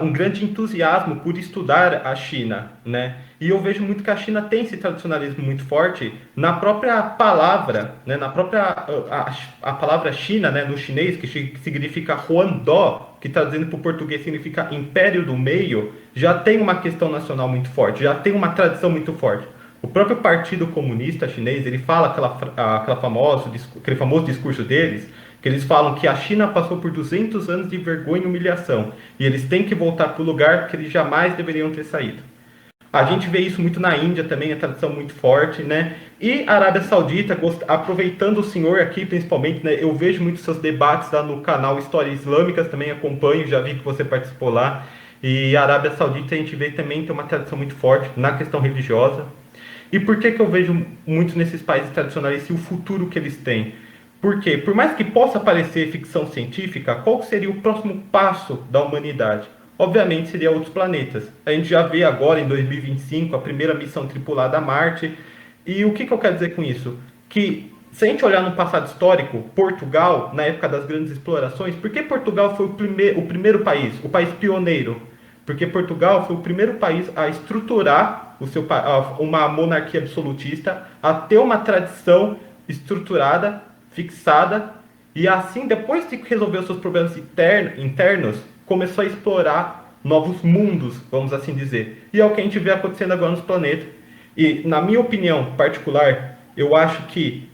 um grande entusiasmo por estudar a China, né? E eu vejo muito que a China tem esse tradicionalismo muito forte na própria palavra, né? Na própria a palavra China, né? No chinês, que significa Huandó, que traduzindo para o português significa Império do Meio, já tem uma questão nacional muito forte, já tem uma tradição muito forte. O próprio Partido Comunista Chinês, ele fala aquele famoso discurso deles, que eles falam que a China passou por 200 anos de vergonha e humilhação, e eles têm que voltar para o lugar que eles jamais deveriam ter saído. A gente vê isso muito na Índia também, a tradição muito forte, né? E a Arábia Saudita, aproveitando o senhor aqui, principalmente, né? Eu vejo muitos seus debates lá no canal Histórias Islâmicas, também acompanho, já vi que você participou lá. E a Arábia Saudita a gente vê também tem uma tradição muito forte na questão religiosa. E por que eu vejo muito nesses países tradicionais e o futuro que eles têm? Porque, por mais que possa parecer ficção científica, qual seria o próximo passo da humanidade? Obviamente seria outros planetas. A gente já vê agora, em 2025, a primeira missão tripulada a Marte. E o que eu quero dizer com isso? Que, se a gente olhar no passado histórico, Portugal, na época das grandes explorações, por que Portugal foi o primeiro país, o país pioneiro? Porque Portugal foi o primeiro país a estruturar uma monarquia absolutista, a ter uma tradição estruturada, fixada, e assim, depois de resolver os seus problemas internos, começou a explorar novos mundos, vamos assim dizer. E é o que a gente vê acontecendo agora nos planetas. E, na minha opinião particular, eu acho que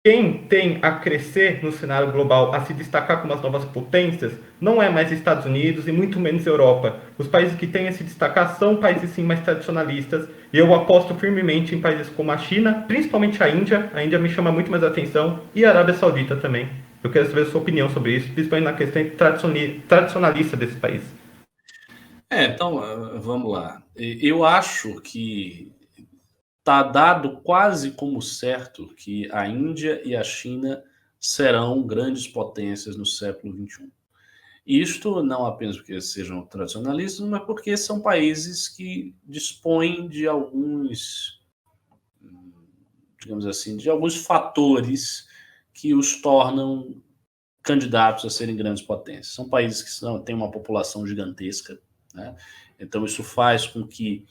quem tem a crescer no cenário global, a se destacar como as novas potências, não é mais Estados Unidos e muito menos Europa. Os países que têm a se destacar são países sim mais tradicionalistas, e eu aposto firmemente em países como a China, principalmente a Índia me chama muito mais atenção, e a Arábia Saudita também. Eu quero saber a sua opinião sobre isso, principalmente na questão tradicionalista desse país. Então, vamos lá. Eu acho que está dado quase como certo que a Índia e a China serão grandes potências no século XXI. Isto não apenas porque sejam tradicionalistas, mas porque são países que dispõem de alguns, digamos assim, de alguns fatores que os tornam candidatos a serem grandes potências. São países que têm uma população gigantesca, né? Então isso faz com que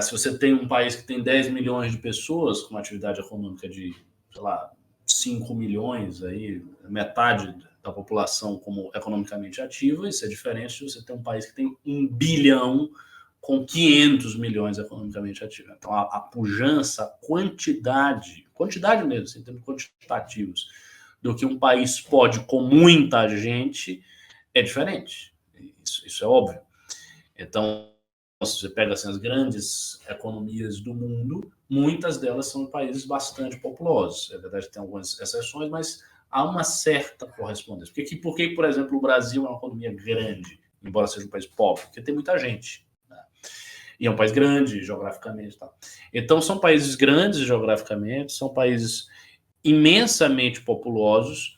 se você tem um país que tem 10 milhões de pessoas com uma atividade econômica de, sei lá, 5 milhões, aí, metade da população como economicamente ativa, isso é diferente de você ter um país que tem 1 bilhão com 500 milhões economicamente ativos. Então, a pujança, a quantidade mesmo, em termos quantitativos, do que um país pode com muita gente é diferente. Isso é óbvio. Então, se você pega assim, as grandes economias do mundo, muitas delas são países bastante populosos. É verdade que tem algumas exceções, mas há uma certa correspondência. Por que, por exemplo, o Brasil é uma economia grande, embora seja um país pobre? Porque tem muita gente, né? E é um país grande geograficamente. Tá? Então, são países grandes geograficamente, são países imensamente populosos,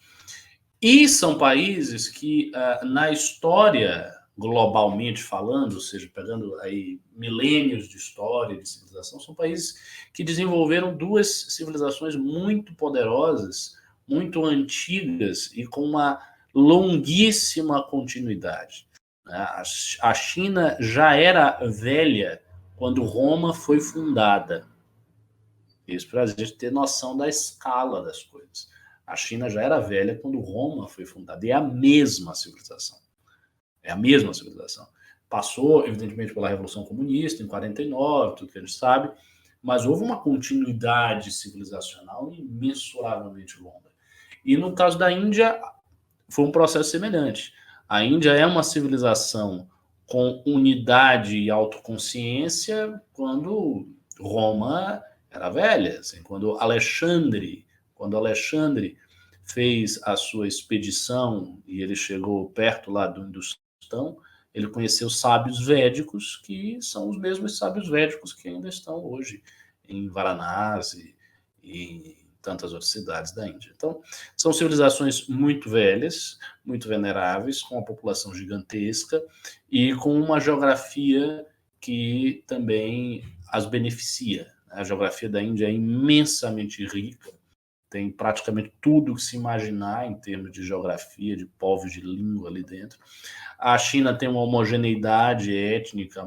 e são países que, na história, globalmente falando, ou seja, pegando aí milênios de história, de civilização, são países que desenvolveram duas civilizações muito poderosas, muito antigas e com uma longuíssima continuidade. A China já era velha quando Roma foi fundada. Isso para a gente ter noção da escala das coisas. A China já era velha quando Roma foi fundada, e é a mesma civilização. É a mesma civilização. Passou, evidentemente, pela Revolução Comunista, em 49, tudo que a gente sabe, mas houve uma continuidade civilizacional imensuravelmente longa. E no caso da Índia, foi um processo semelhante. A Índia é uma civilização com unidade e autoconsciência quando Roma era velha, assim, quando Alexandre fez a sua expedição e ele chegou perto lá do Hindustão, ele conheceu sábios védicos, que são os mesmos sábios védicos que ainda estão hoje em Varanasi e tantas outras cidades da Índia. Então, são civilizações muito velhas, muito veneráveis, com uma população gigantesca e com uma geografia que também as beneficia. A geografia da Índia é imensamente rica, tem praticamente tudo que se imaginar em termos de geografia, de povos, de língua ali dentro. A China tem uma homogeneidade étnica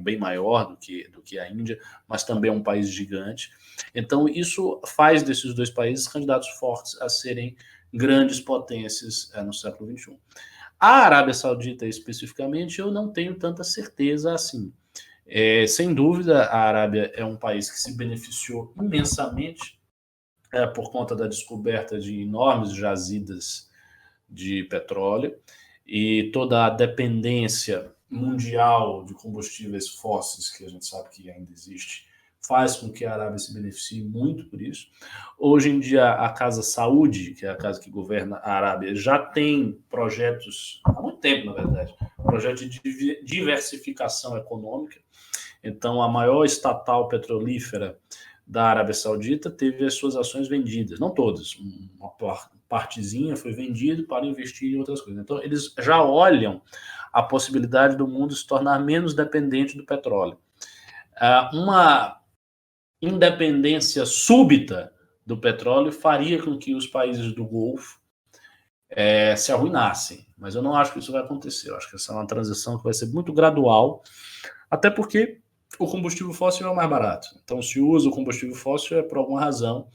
bem maior do que a Índia, mas também é um país gigante. Então, isso faz desses dois países candidatos fortes a serem grandes potências no século XXI. A Arábia Saudita, especificamente, eu não tenho tanta certeza assim. Sem dúvida, a Arábia é um país que se beneficiou imensamente por conta da descoberta de enormes jazidas de petróleo e toda a dependência mundial de combustíveis fósseis, que a gente sabe que ainda existe, faz com que a Arábia se beneficie muito por isso. Hoje em dia, a Casa Saúde, que é a casa que governa a Arábia, já tem projetos, há muito tempo, na verdade, projetos de diversificação econômica. Então, a maior estatal petrolífera da Arábia Saudita teve as suas ações vendidas, não todas, uma partezinha foi vendida para investir em outras coisas. Então, eles já olham a possibilidade do mundo se tornar menos dependente do petróleo. Uma independência súbita do petróleo faria com que os países do Golfo se arruinassem, mas eu não acho que isso vai acontecer. Eu acho que essa é uma transição que vai ser muito gradual, até porque o combustível fóssil é o mais barato. Então, se usa o combustível fóssil é por alguma razão.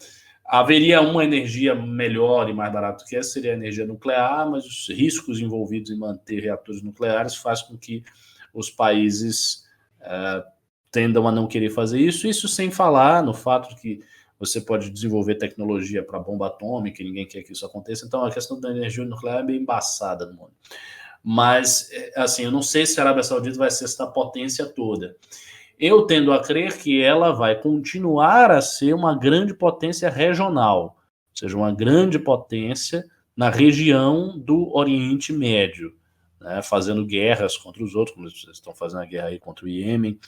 Haveria uma energia melhor e mais barata que essa, seria a energia nuclear, mas os riscos envolvidos em manter reatores nucleares faz com que os países tendam a não querer fazer isso. Isso sem falar no fato de que você pode desenvolver tecnologia para bomba atômica e ninguém quer que isso aconteça. Então, a questão da energia nuclear é meio embaçada no mundo. Mas, assim, eu não sei se a Arábia Saudita vai ser essa potência toda. Eu tendo a crer que ela vai continuar a ser uma grande potência regional, ou seja, uma grande potência na região do Oriente Médio, né, fazendo guerras contra os outros, como eles estão fazendo a guerra aí contra o Iêmen.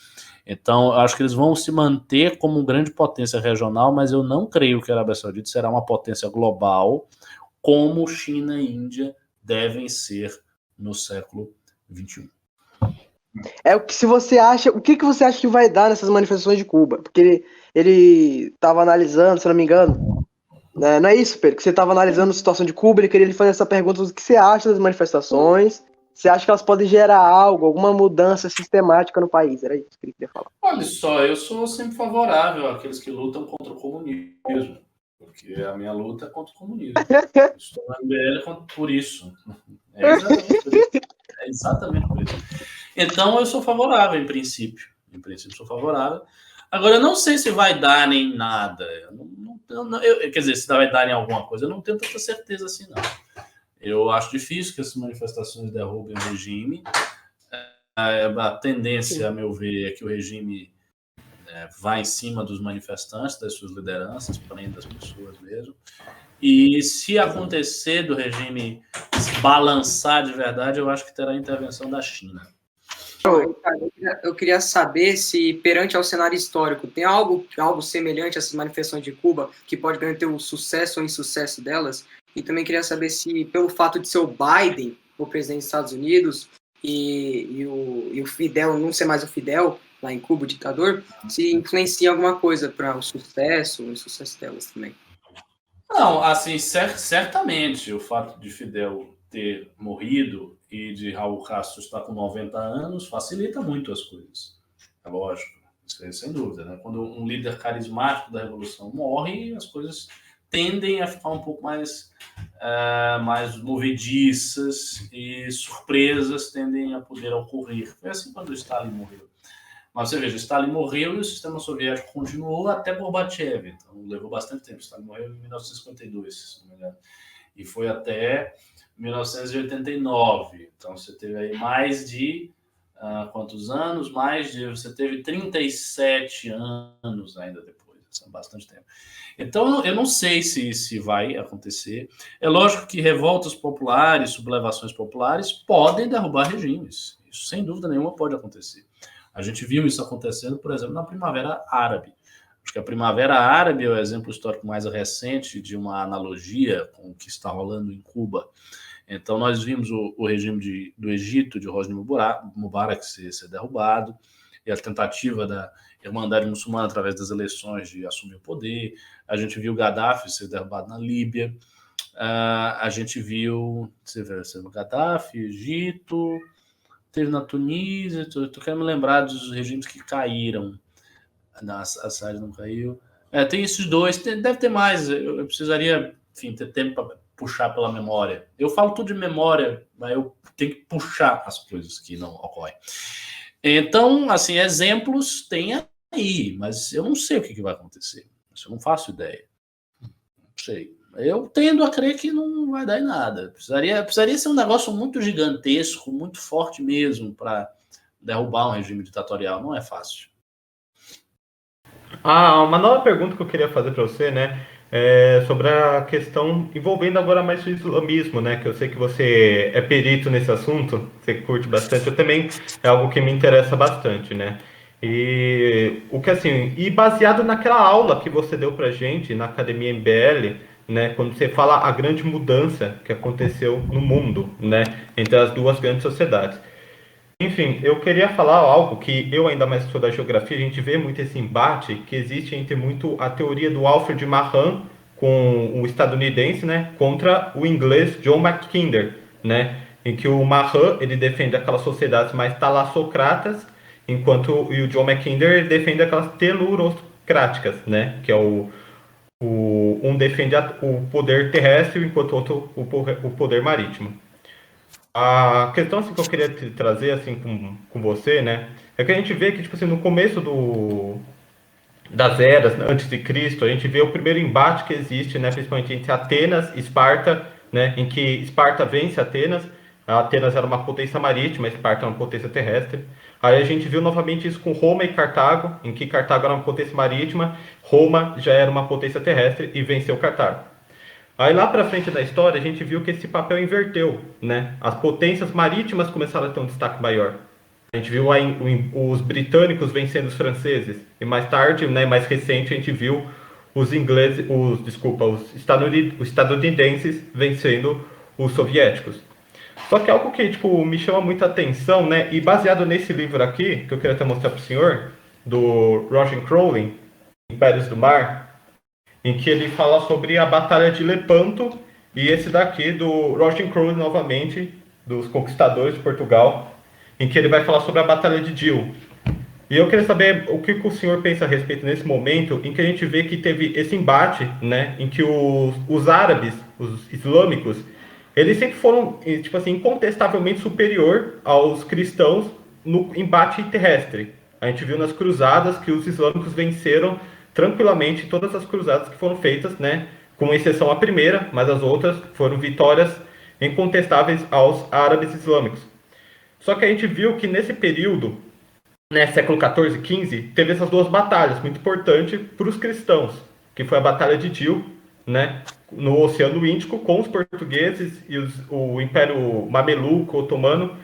Então, eu acho que eles vão se manter como grande potência regional, mas eu não creio que a Arábia Saudita será uma potência global como China e Índia devem ser no século XXI. Se você acha, o que você acha que vai dar nessas manifestações de Cuba? Porque ele estava analisando, se não me engano, né? Não é isso, Pedro? Que você estava analisando a situação de Cuba, ele queria lhe fazer essa pergunta: o que você acha das manifestações? Você acha que elas podem gerar algo, alguma mudança sistemática no país? Era isso que ele queria falar. Olha só, eu sou sempre favorável àqueles que lutam contra o comunismo, porque a minha luta é contra o comunismo. Estou na MBL por isso. É exatamente por isso. É exatamente por isso. Então, eu sou favorável, em princípio. Em princípio, sou favorável. Agora, eu não sei se vai dar nem nada. Quer dizer, se vai dar em alguma coisa, eu não tenho tanta certeza assim, não. Eu acho difícil que essas manifestações derrubem o regime. A tendência, a meu ver, é que o regime vá em cima dos manifestantes, das suas lideranças, prenda as pessoas mesmo. E se acontecer do regime se balançar de verdade, eu acho que terá a intervenção da China. Eu queria saber se, perante ao cenário histórico, tem algo semelhante a essas manifestações de Cuba que pode garantir o sucesso ou insucesso delas? E também queria saber se, pelo fato de ser o Biden o presidente dos Estados Unidos e o Fidel não ser mais o Fidel, lá em Cuba, o ditador, se influencia alguma coisa para o sucesso ou insucesso delas também. Não, assim, certamente o fato de Fidel ter morrido e de Raul Castro estar com 90 anos facilita muito as coisas. É lógico, isso é sem dúvida, né? Quando um líder carismático da Revolução morre, as coisas tendem a ficar um pouco mais movediças e surpresas tendem a poder ocorrer. Foi assim quando o Stalin morreu. Mas você veja, Stalin morreu e o sistema soviético continuou até Gorbachev. Então levou bastante tempo. Stalin morreu em 1952, se não me engano. E foi até 1989. Então você teve aí mais de quantos anos? Você teve 37 anos ainda depois. Isso é bastante tempo. Então eu não sei se vai acontecer. É lógico que revoltas populares, sublevações populares podem derrubar regimes. Isso sem dúvida nenhuma pode acontecer. A gente viu isso acontecendo, por exemplo, na Primavera Árabe. Acho que a Primavera Árabe é o exemplo histórico mais recente de uma analogia com o que está rolando em Cuba. Então, nós vimos o regime do Egito, de Hosni Mubarak, ser derrubado, e a tentativa da Irmandade Muçulmana, através das eleições, de assumir o poder. A gente viu Gaddafi ser derrubado na Líbia. A gente viu Gaddafi, Egito, teve na Tunísia. Tô querendo me lembrar dos regimes que caíram. Assad não caiu. Tem esses dois, deve ter mais. Eu precisaria, enfim, ter tempo para puxar pela memória. Eu falo tudo de memória, mas eu tenho que puxar as coisas que não ocorrem. Então, assim, exemplos tem aí, mas eu não sei o que vai acontecer. Eu não faço ideia. Não sei. Eu tendo a crer que não vai dar em nada. Precisaria ser um negócio muito gigantesco, muito forte mesmo, para derrubar um regime ditatorial. Não é fácil. Uma nova pergunta que eu queria fazer para você, né, é sobre a questão envolvendo agora mais o islamismo, né, que eu sei que você é perito nesse assunto, você curte bastante, eu também é algo que me interessa bastante, né, e baseado naquela aula que você deu pra gente na Academia MBL, né, quando você fala a grande mudança que aconteceu no mundo, né, entre as duas grandes sociedades. Enfim, eu queria falar algo que eu ainda mais sou da geografia, a gente vê muito esse embate que existe entre muito a teoria do Alfred Mahan com o estadunidense, né, contra o inglês John Mackinder, né, em que o Mahan ele defende aquelas sociedades mais talassocratas, enquanto o John Mackinder defende aquelas telurocráticas, né, que é um defende o poder terrestre enquanto o outro o poder marítimo. A questão assim, que eu queria te trazer assim, com você, né, é que a gente vê que tipo, assim, no começo das eras, né, antes de Cristo, a gente vê o primeiro embate que existe, né, principalmente entre Atenas e Esparta, né, em que Esparta vence Atenas. A Atenas era uma potência marítima, Esparta era uma potência terrestre. Aí a gente viu novamente isso com Roma e Cartago, em que Cartago era uma potência marítima, Roma já era uma potência terrestre e venceu Cartago. Aí lá para frente da história a gente viu que esse papel inverteu, né? As potências marítimas começaram a ter um destaque maior. A gente viu os britânicos vencendo os franceses e mais tarde, né, mais recente, a gente viu os estadunidenses vencendo os soviéticos. Só que algo que tipo me chama muita atenção, né? E baseado nesse livro aqui que eu queria até mostrar para o senhor, do Roger Crowley, Impérios do Mar, em que ele fala sobre a Batalha de Lepanto, e esse daqui do Roger Crowley novamente, dos Conquistadores de Portugal, em que ele vai falar sobre a Batalha de Dil. E eu queria saber o que o senhor pensa a respeito nesse momento, em que a gente vê que teve esse embate, né, em que os árabes, os islâmicos, eles sempre foram, tipo assim, incontestavelmente superior aos cristãos no embate terrestre. A gente viu nas cruzadas que os islâmicos venceram tranquilamente todas as cruzadas que foram feitas, né, com exceção a primeira, mas as outras foram vitórias incontestáveis aos árabes islâmicos. Só que a gente viu que nesse período, né, século XIV e XV, teve essas duas batalhas muito importantes para os cristãos, que foi a Batalha de Dil, né, no Oceano Índico, com os portugueses e o Império Mameluco Otomano,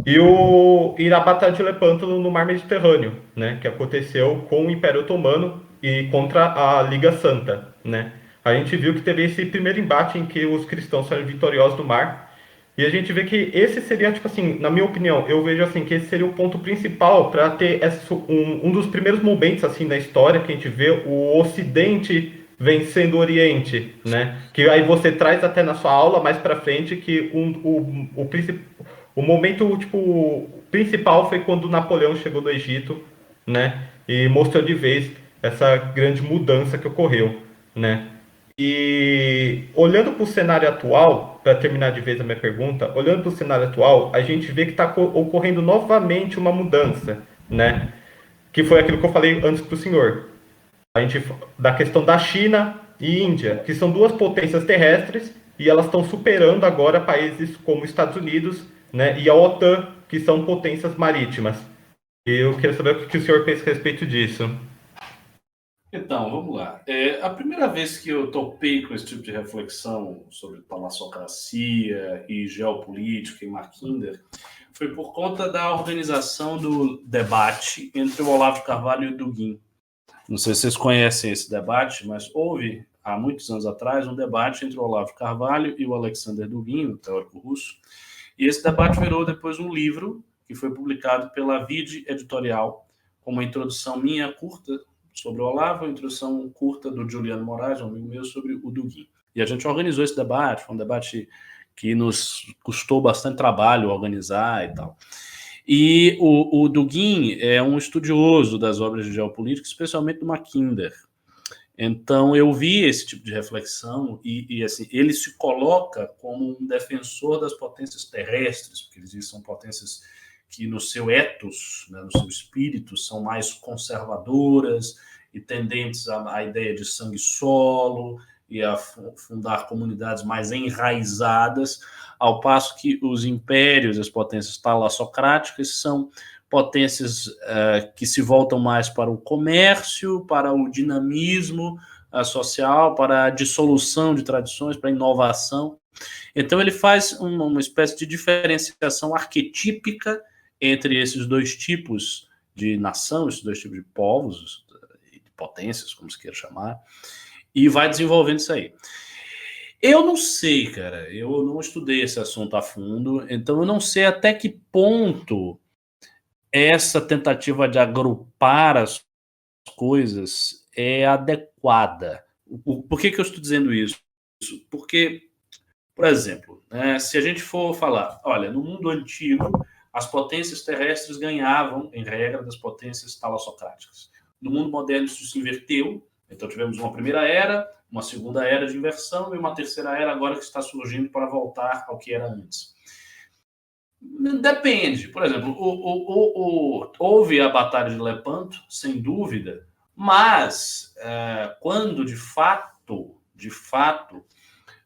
e a Batalha de Lepanto no Mar Mediterrâneo, né, que aconteceu com o Império Otomano e contra a Liga Santa, né. A gente viu que teve esse primeiro embate em que os cristãos saíram vitoriosos no mar, e a gente vê que esse seria, tipo assim, na minha opinião, eu vejo assim que esse seria o ponto principal para ter um dos primeiros momentos assim na história que a gente vê o Ocidente vencendo o Oriente, né? Que aí você traz até na sua aula mais para frente que o momento tipo principal foi quando Napoleão chegou no Egito, né? E mostrou de vez essa grande mudança que ocorreu, né? E olhando para o cenário atual, para terminar de vez a minha pergunta, olhando para o cenário atual, a gente vê que está ocorrendo novamente uma mudança, né? Que foi aquilo que eu falei antes para o senhor. A gente, da questão da China e Índia, que são duas potências terrestres, e elas estão superando agora países como Estados Unidos, né, e a OTAN, que são potências marítimas. E eu queria saber o que o senhor pensa a respeito disso. Então, vamos lá. A primeira vez que eu topei com esse tipo de reflexão sobre talassocracia e geopolítica e Mackinder foi por conta da organização do debate entre o Olavo de Carvalho e o Dugin. Não sei se vocês conhecem esse debate, mas houve, há muitos anos atrás, um debate entre o Olavo de Carvalho e o Alexander Dugin, o teórico russo. E esse debate virou depois um livro que foi publicado pela Vide Editorial, uma introdução minha curta sobre o Olavo, uma introdução curta do Juliano Moraes, um amigo meu, sobre o Dugin. E a gente organizou esse debate, foi um debate que nos custou bastante trabalho organizar e tal. E o Dugin é um estudioso das obras de geopolítica, especialmente do Mackinder. Então, eu vi esse tipo de reflexão e assim, ele se coloca como um defensor das potências terrestres, porque eles são potências que no seu ethos, né, no seu espírito, são mais conservadoras e tendentes à ideia de sangue solo e a fundar comunidades mais enraizadas, ao passo que os impérios, as potências talassocráticas, são potências que se voltam mais para o comércio, para o dinamismo social, para a dissolução de tradições, para a inovação. Então ele faz uma espécie de diferenciação arquetípica entre esses dois tipos de nação, esses dois tipos de povos, de potências, como se queira chamar, e vai desenvolvendo isso aí. Eu não sei, cara, eu não estudei esse assunto a fundo, então eu não sei até que ponto essa tentativa de agrupar as coisas é adequada. Por que eu estou dizendo isso? Porque, por exemplo, né, se a gente for falar, olha, no mundo antigo, as potências terrestres ganhavam, em regra, das potências talassocráticas. No mundo moderno, isso se inverteu. Então, tivemos uma primeira era, uma segunda era de inversão e uma terceira era agora que está surgindo para voltar ao que era antes. Depende. Por exemplo, houve a Batalha de Lepanto, sem dúvida, mas quando, de fato,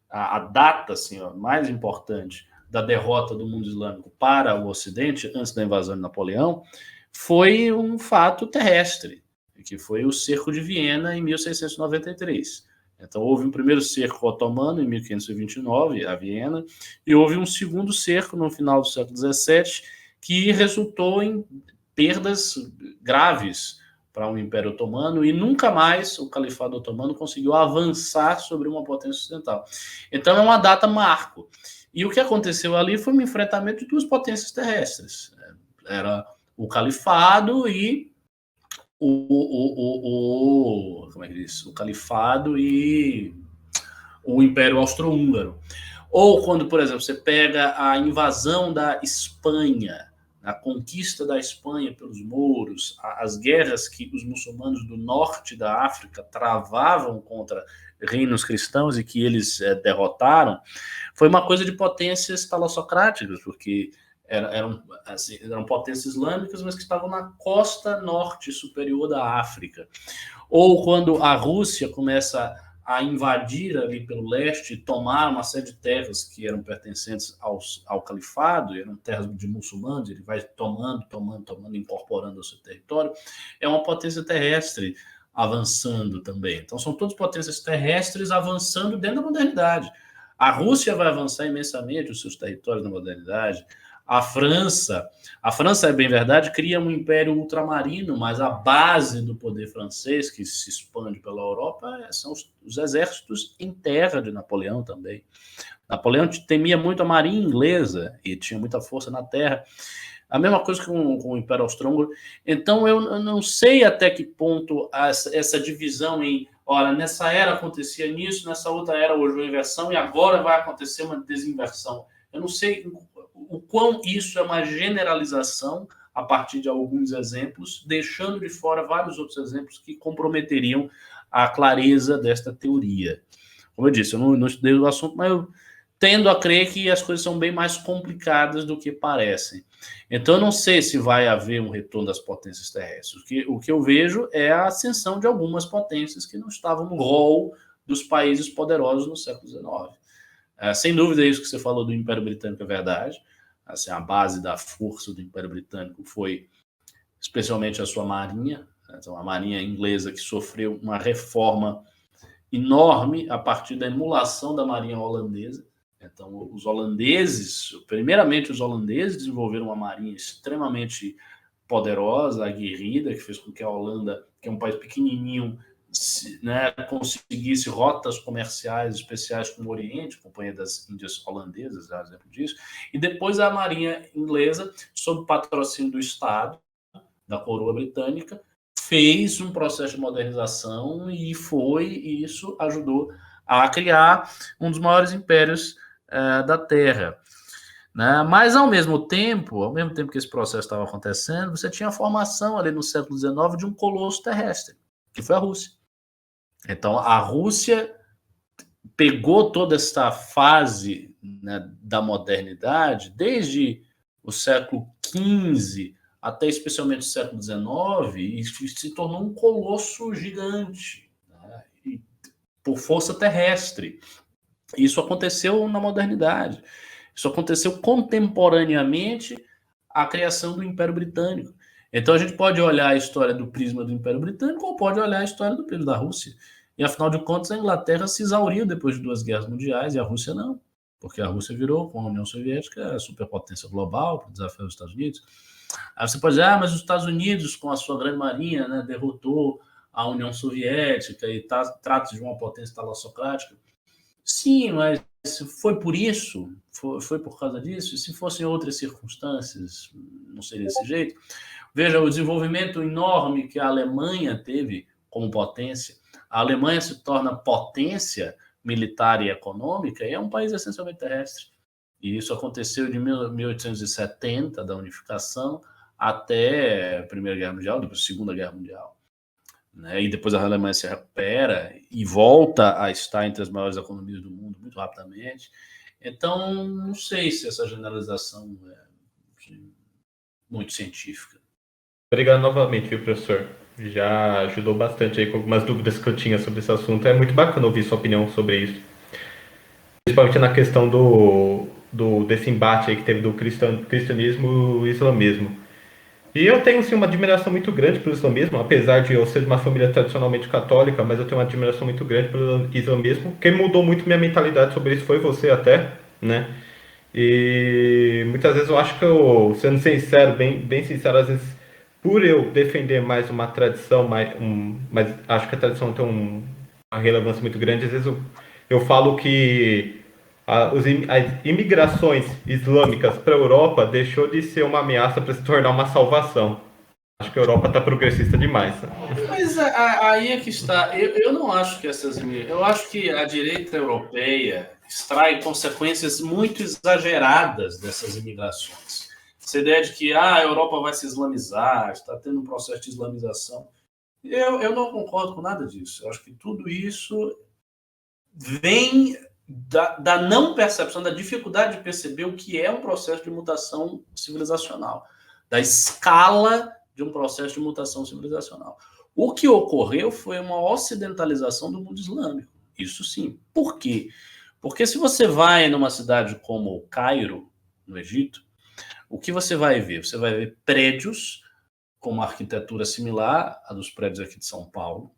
a data assim, mais importante da derrota do mundo islâmico para o Ocidente, antes da invasão de Napoleão, foi um fato terrestre, que foi o cerco de Viena em 1693. Então, houve um primeiro cerco otomano em 1529, a Viena, e houve um segundo cerco no final do século XVII, que resultou em perdas graves para o Império Otomano, e nunca mais o Califado Otomano conseguiu avançar sobre uma potência ocidental. Então, é uma data marco. E o que aconteceu ali foi um enfrentamento de duas potências terrestres. Era o Califado e como é que diz? O Califado e o Império Austro-Húngaro. Ou quando, por exemplo, você pega a invasão da Espanha, a conquista da Espanha pelos mouros, as guerras que os muçulmanos do norte da África travavam contra reinos cristãos e que eles derrotaram, foi uma coisa de potências talassocráticas, porque eram potências islâmicas, mas que estavam na costa norte superior da África. Ou quando a Rússia começa a invadir ali pelo leste e tomar uma série de terras que eram pertencentes ao califado, eram terras de muçulmanos, ele vai tomando, incorporando ao seu território, é uma potência terrestre avançando também. Então são todas potências terrestres avançando dentro da modernidade. A Rússia vai avançar imensamente os seus territórios na modernidade. A França, é bem verdade, cria um império ultramarino, mas a base do poder francês, que se expande pela Europa, são os exércitos em terra de Napoleão também. Napoleão temia muito a marinha inglesa e tinha muita força na terra. A mesma coisa com o Império Austro-Húngaro. Então, eu não sei até que ponto essa divisão em, olha, nessa era acontecia nisso, nessa outra era houve uma inversão e agora vai acontecer uma desinversão. Eu não sei o quão isso é uma generalização a partir de alguns exemplos, deixando de fora vários outros exemplos que comprometeriam a clareza desta teoria. Como eu disse, eu não estudei o assunto, mas eu tendo a crer que as coisas são bem mais complicadas do que parecem. Então, eu não sei se vai haver um retorno das potências terrestres. O que eu vejo é a ascensão de algumas potências que não estavam no rol dos países poderosos no século XIX. Sem dúvida, isso que você falou do Império Britânico é verdade. Assim, a base da força do Império Britânico foi especialmente a sua marinha, então a marinha inglesa que sofreu uma reforma enorme a partir da emulação da marinha holandesa. Então, primeiramente os holandeses desenvolveram uma marinha extremamente poderosa, aguerrida, que fez com que a Holanda, que é um país pequenininho, conseguisse rotas comerciais especiais com o Oriente, a Companhia das Índias Holandesas, é um exemplo disso, e depois a marinha inglesa, sob patrocínio do Estado, da coroa britânica, fez um processo de modernização e isso ajudou a criar um dos maiores impérios da Terra. Né? Mas, ao mesmo tempo que esse processo estava acontecendo, você tinha a formação ali no século XIX de um colosso terrestre, que foi a Rússia. Então, a Rússia pegou toda essa fase, né, da modernidade, desde o século XV até especialmente o século XIX, e se tornou um colosso gigante, né, por força terrestre. Isso aconteceu na modernidade. Isso aconteceu contemporaneamente à criação do Império Britânico. Então a gente pode olhar a história do prisma do Império Britânico ou pode olhar a história do prisma da Rússia. E afinal de contas a Inglaterra se exauriu depois de 2 guerras mundiais e a Rússia não. Porque a Rússia virou, com a União Soviética, a superpotência global para o desafio dos Estados Unidos. Aí você pode dizer, mas os Estados Unidos, com a sua grande marinha, né, derrotou a União Soviética e trata de uma potência talassocrática. Sim, mas foi por isso? Foi por causa disso? E se fossem outras circunstâncias, não seria desse jeito? Veja, o desenvolvimento enorme que a Alemanha teve como potência. A Alemanha se torna potência militar e econômica e é um país essencialmente terrestre. E isso aconteceu de 1870, da unificação, até a Primeira Guerra Mundial, depois a Segunda Guerra Mundial. Né? E depois a Alemanha se recupera e volta a estar entre as maiores economias do mundo muito rapidamente. Então, não sei se essa generalização é muito científica. Obrigado novamente, viu, professor? Já ajudou bastante aí com algumas dúvidas que eu tinha sobre esse assunto. É muito bacana ouvir sua opinião sobre isso. Principalmente na questão desse embate aí que teve do cristianismo e islamismo. E eu tenho, sim, uma admiração muito grande pelo islamismo, apesar de eu ser de uma família tradicionalmente católica, mas eu tenho uma admiração muito grande pelo islamismo. Quem mudou muito minha mentalidade sobre isso foi você até, né? E muitas vezes eu acho que eu, sendo sincero, bem sincero, às vezes, por eu defender mais uma tradição, mas acho que a tradição tem uma relevância muito grande, às vezes eu falo que as imigrações islâmicas para a Europa deixou de ser uma ameaça para se tornar uma salvação. Acho que a Europa está progressista demais. Mas aí é que está. Eu não acho que eu acho que a direita europeia extrai consequências muito exageradas dessas imigrações. Essa ideia de que a Europa vai se islamizar, está tendo um processo de islamização. Eu não concordo com nada disso. Eu acho que tudo isso vem da não percepção, da dificuldade de perceber o que é um processo de mutação civilizacional, da escala de um processo de mutação civilizacional. O que ocorreu foi uma ocidentalização do mundo islâmico. Isso sim. Por quê? Porque se você vai numa cidade como o Cairo, no Egito, o que você vai ver? Você vai ver prédios com uma arquitetura similar à dos prédios aqui de São Paulo,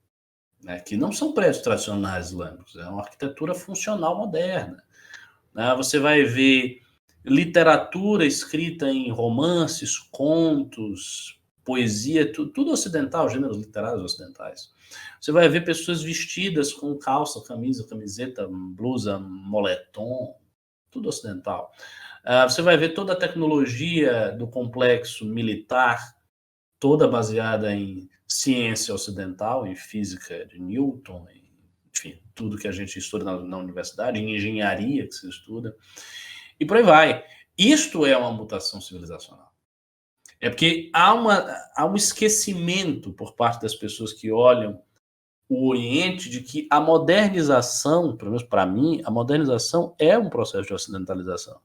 né, que não são prédios tradicionais islâmicos, é uma arquitetura funcional moderna. Né? Você vai ver literatura escrita em romances, contos, poesia, tudo ocidental, gêneros literários ocidentais. Você vai ver pessoas vestidas com calça, camisa, camiseta, blusa, moletom, tudo ocidental. Você vai ver toda a tecnologia do complexo militar, toda baseada em ciência ocidental, em física de Newton, enfim, tudo que a gente estuda na universidade, em engenharia que se estuda, e por aí vai. Isto é uma mutação civilizacional. É porque há um esquecimento por parte das pessoas que olham o Oriente de que a modernização, pelo menos para mim, a modernização é um processo de ocidentalização.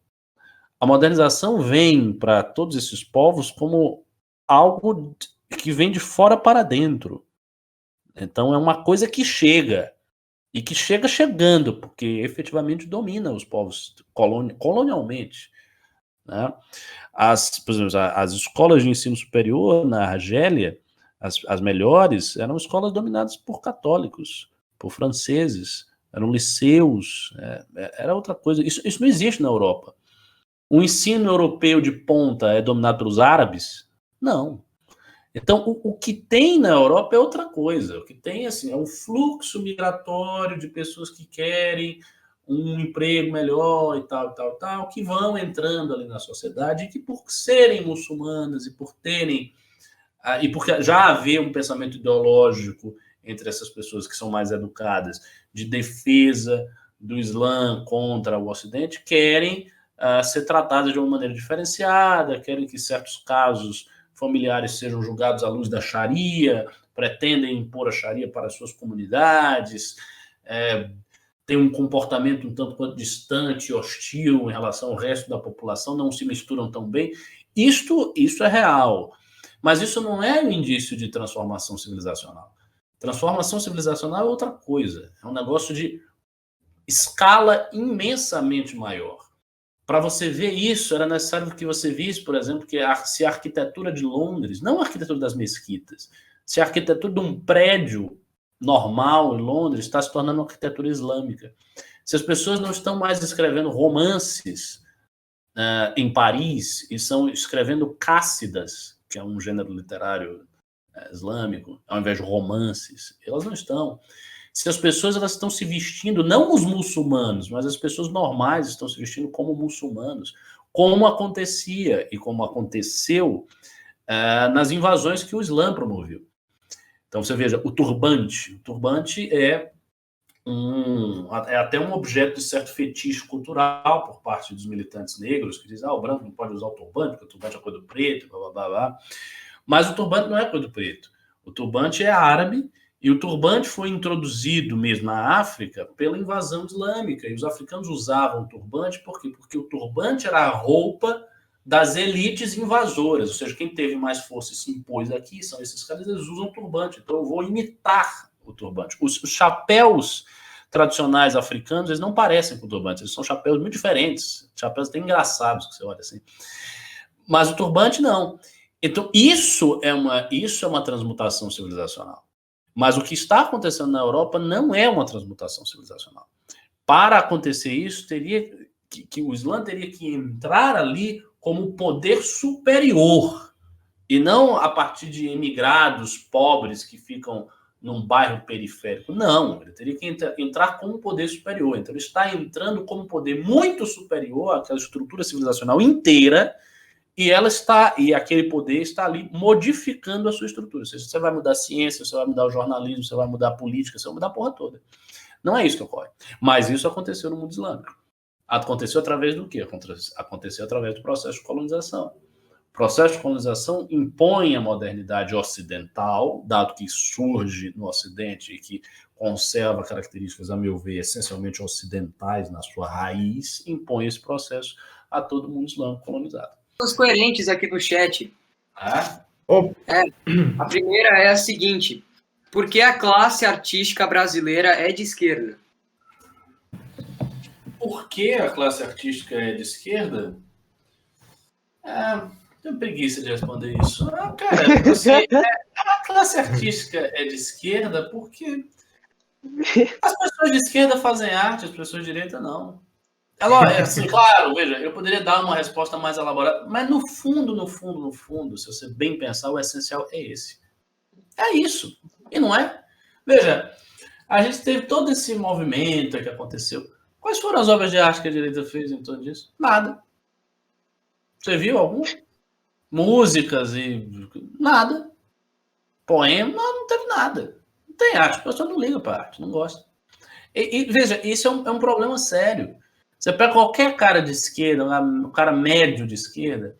A modernização vem para todos esses povos como algo que vem de fora para dentro. Então é uma coisa que chega, e que chega chegando, porque efetivamente domina os povos colonialmente. Né? Por exemplo, as escolas de ensino superior na Argélia, as melhores, eram escolas dominadas por católicos, por franceses, eram liceus, era outra coisa. Isso não existe na Europa. O ensino europeu de ponta é dominado pelos árabes? Não. Então, o que tem na Europa é outra coisa. O que tem assim, é um fluxo migratório de pessoas que querem um emprego melhor e tal, que vão entrando ali na sociedade e que, por serem muçulmanas e por terem e porque já havia um pensamento ideológico entre essas pessoas que são mais educadas, de defesa do Islã contra o Ocidente, querem ser tratadas de uma maneira diferenciada, querem que certos casos familiares sejam julgados à luz da Sharia, pretendem impor a Sharia para as suas comunidades, tem um comportamento um tanto quanto distante, hostil em relação ao resto da população, não se misturam tão bem. Isso é real, mas isso não é um indício de transformação civilizacional. Transformação civilizacional é outra coisa, é um negócio de escala imensamente maior. Para você ver isso, era necessário que você visse, por exemplo, que se a arquitetura de Londres, não a arquitetura das mesquitas, se a arquitetura de um prédio normal em Londres está se tornando uma arquitetura islâmica. Se as pessoas não estão mais escrevendo romances em Paris e estão escrevendo cássidas, que é um gênero literário islâmico, ao invés de romances, elas não estão. Se as pessoas elas estão se vestindo, não os muçulmanos, mas as pessoas normais estão se vestindo como muçulmanos, como acontecia e como aconteceu nas invasões que o Islã promoveu. Então, você veja, o turbante é até um objeto de certo fetiche cultural por parte dos militantes negros, que dizem, o branco não pode usar o turbante, porque o turbante é coisa do preto, blá, blá, blá, blá. Mas o turbante não é coisa do preto. O turbante é árabe, e o turbante foi introduzido mesmo na África pela invasão islâmica, e os africanos usavam o turbante, por quê? Porque o turbante era a roupa das elites invasoras, ou seja, quem teve mais força e se impôs aqui são esses caras, eles usam turbante, então eu vou imitar o turbante. Os chapéus tradicionais africanos, eles não parecem com turbante, eles são chapéus muito diferentes, chapéus até engraçados, que você olha assim. Mas o turbante não. Então, isso é uma transmutação civilizacional. Mas o que está acontecendo na Europa não é uma transmutação civilizacional. Para acontecer isso, teria que o Islã teria que entrar ali como poder superior, e não a partir de emigrados pobres que ficam num bairro periférico. Não, ele teria que entrar como poder superior. Então, ele está entrando como poder muito superior àquela estrutura civilizacional inteira, e aquele poder está ali modificando a sua estrutura. Ou seja, você vai mudar a ciência, você vai mudar o jornalismo, você vai mudar a política, você vai mudar a porra toda. Não é isso que ocorre. Mas isso aconteceu no mundo islâmico. Aconteceu através do quê? Aconteceu através do processo de colonização. O processo de colonização impõe a modernidade ocidental, dado que surge no Ocidente e que conserva características, a meu ver, essencialmente ocidentais na sua raiz, impõe esse processo a todo o mundo islâmico colonizado. Os coerentes aqui no chat. Ah? A primeira é a seguinte: por que a classe artística brasileira é de esquerda? Por que a classe artística é de esquerda? Tenho preguiça de responder isso. Cara, assim, a classe artística é de esquerda porque as pessoas de esquerda fazem arte, as pessoas de direita não. Assim, claro, veja, eu poderia dar uma resposta mais elaborada, mas no fundo, se você bem pensar, o essencial é esse. É isso. E não é? Veja, a gente teve todo esse movimento que aconteceu. Quais foram as obras de arte que a direita fez em torno disso? Nada. Você viu algum? Músicas e nada. Poema, não teve nada. Não tem arte, a pessoa não liga para arte, não gosta. E veja, isso é um problema sério. Você pega qualquer cara de esquerda, um cara médio de esquerda,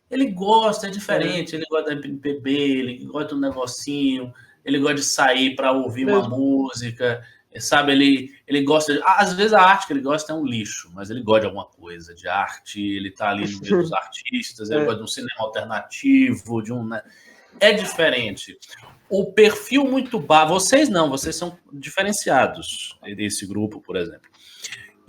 ele gosta, é diferente, ele gosta da MPB, ele gosta do negocinho, ele gosta de sair para ouvir uma música, sabe? Ele gosta, às vezes a arte que ele gosta é um lixo, mas ele gosta de alguma coisa, de arte, ele tá ali no meio dos artistas, ele gosta de um cinema alternativo, é diferente. O perfil muito baixo, vocês não, vocês são diferenciados desse grupo, por exemplo.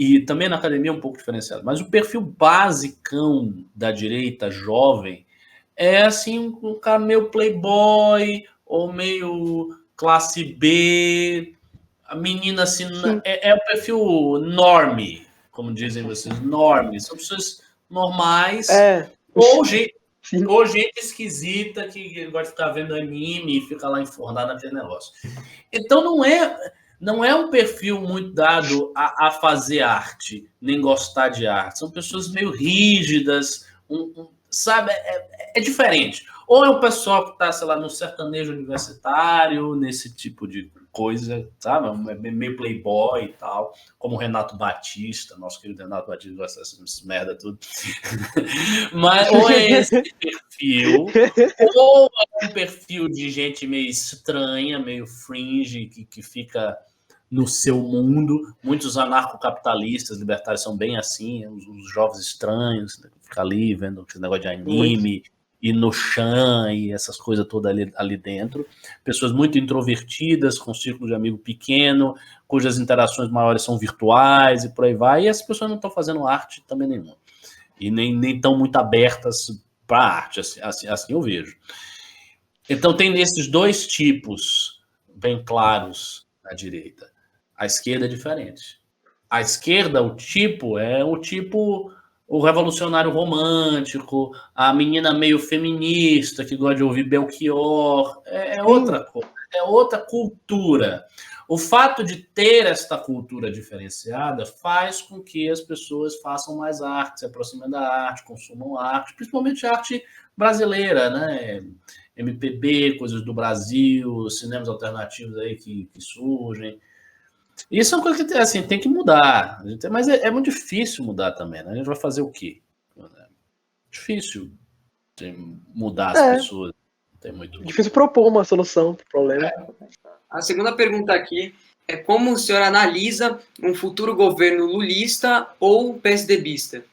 E também na academia é um pouco diferenciado. Mas o perfil basicão da direita jovem é assim, um cara meio playboy, ou meio classe B, a menina assim, é o perfil norme, como dizem vocês, norme. São pessoas normais, ou gente esquisita que gosta de ficar vendo anime e fica lá enfornado naquele negócio. Então não é um perfil muito dado a fazer arte, nem gostar de arte. São pessoas meio rígidas, sabe? É diferente. Ou é um pessoal que está, sei lá, no sertanejo universitário, nesse tipo de coisa, sabe? Meio playboy e tal, como o Renato Batista, nosso querido Renato Batista, gosta dessas merda tudo. Mas ou é esse perfil, ou é um perfil de gente meio estranha, meio fringe, que fica no seu mundo. Muitos anarcocapitalistas libertários são bem assim, os jovens estranhos, né, que ficam ali vendo esse negócio de anime, e no chão, e essas coisas todas ali dentro. Pessoas muito introvertidas, com um círculo de amigo pequeno, cujas interações maiores são virtuais, e por aí vai. E essas pessoas não estão fazendo arte também nenhuma. E nem estão muito abertas para a arte, assim eu vejo. Então tem esses dois tipos bem claros na direita. A esquerda é diferente. A esquerda, o tipo o revolucionário romântico, a menina meio feminista que gosta de ouvir Belchior, é outra coisa, é outra cultura. O fato de ter esta cultura diferenciada faz com que as pessoas façam mais arte, se aproximem da arte, consumam arte, principalmente arte brasileira, né? MPB, coisas do Brasil, cinemas alternativos aí que surgem. Isso é uma coisa que assim, tem que mudar. Mas é muito difícil mudar também, né? A gente vai fazer o quê? Difícil mudar as pessoas. Tem muito... Difícil propor uma solução para o problema. A segunda pergunta aqui é como o senhor analisa um futuro governo lulista ou PSDBista?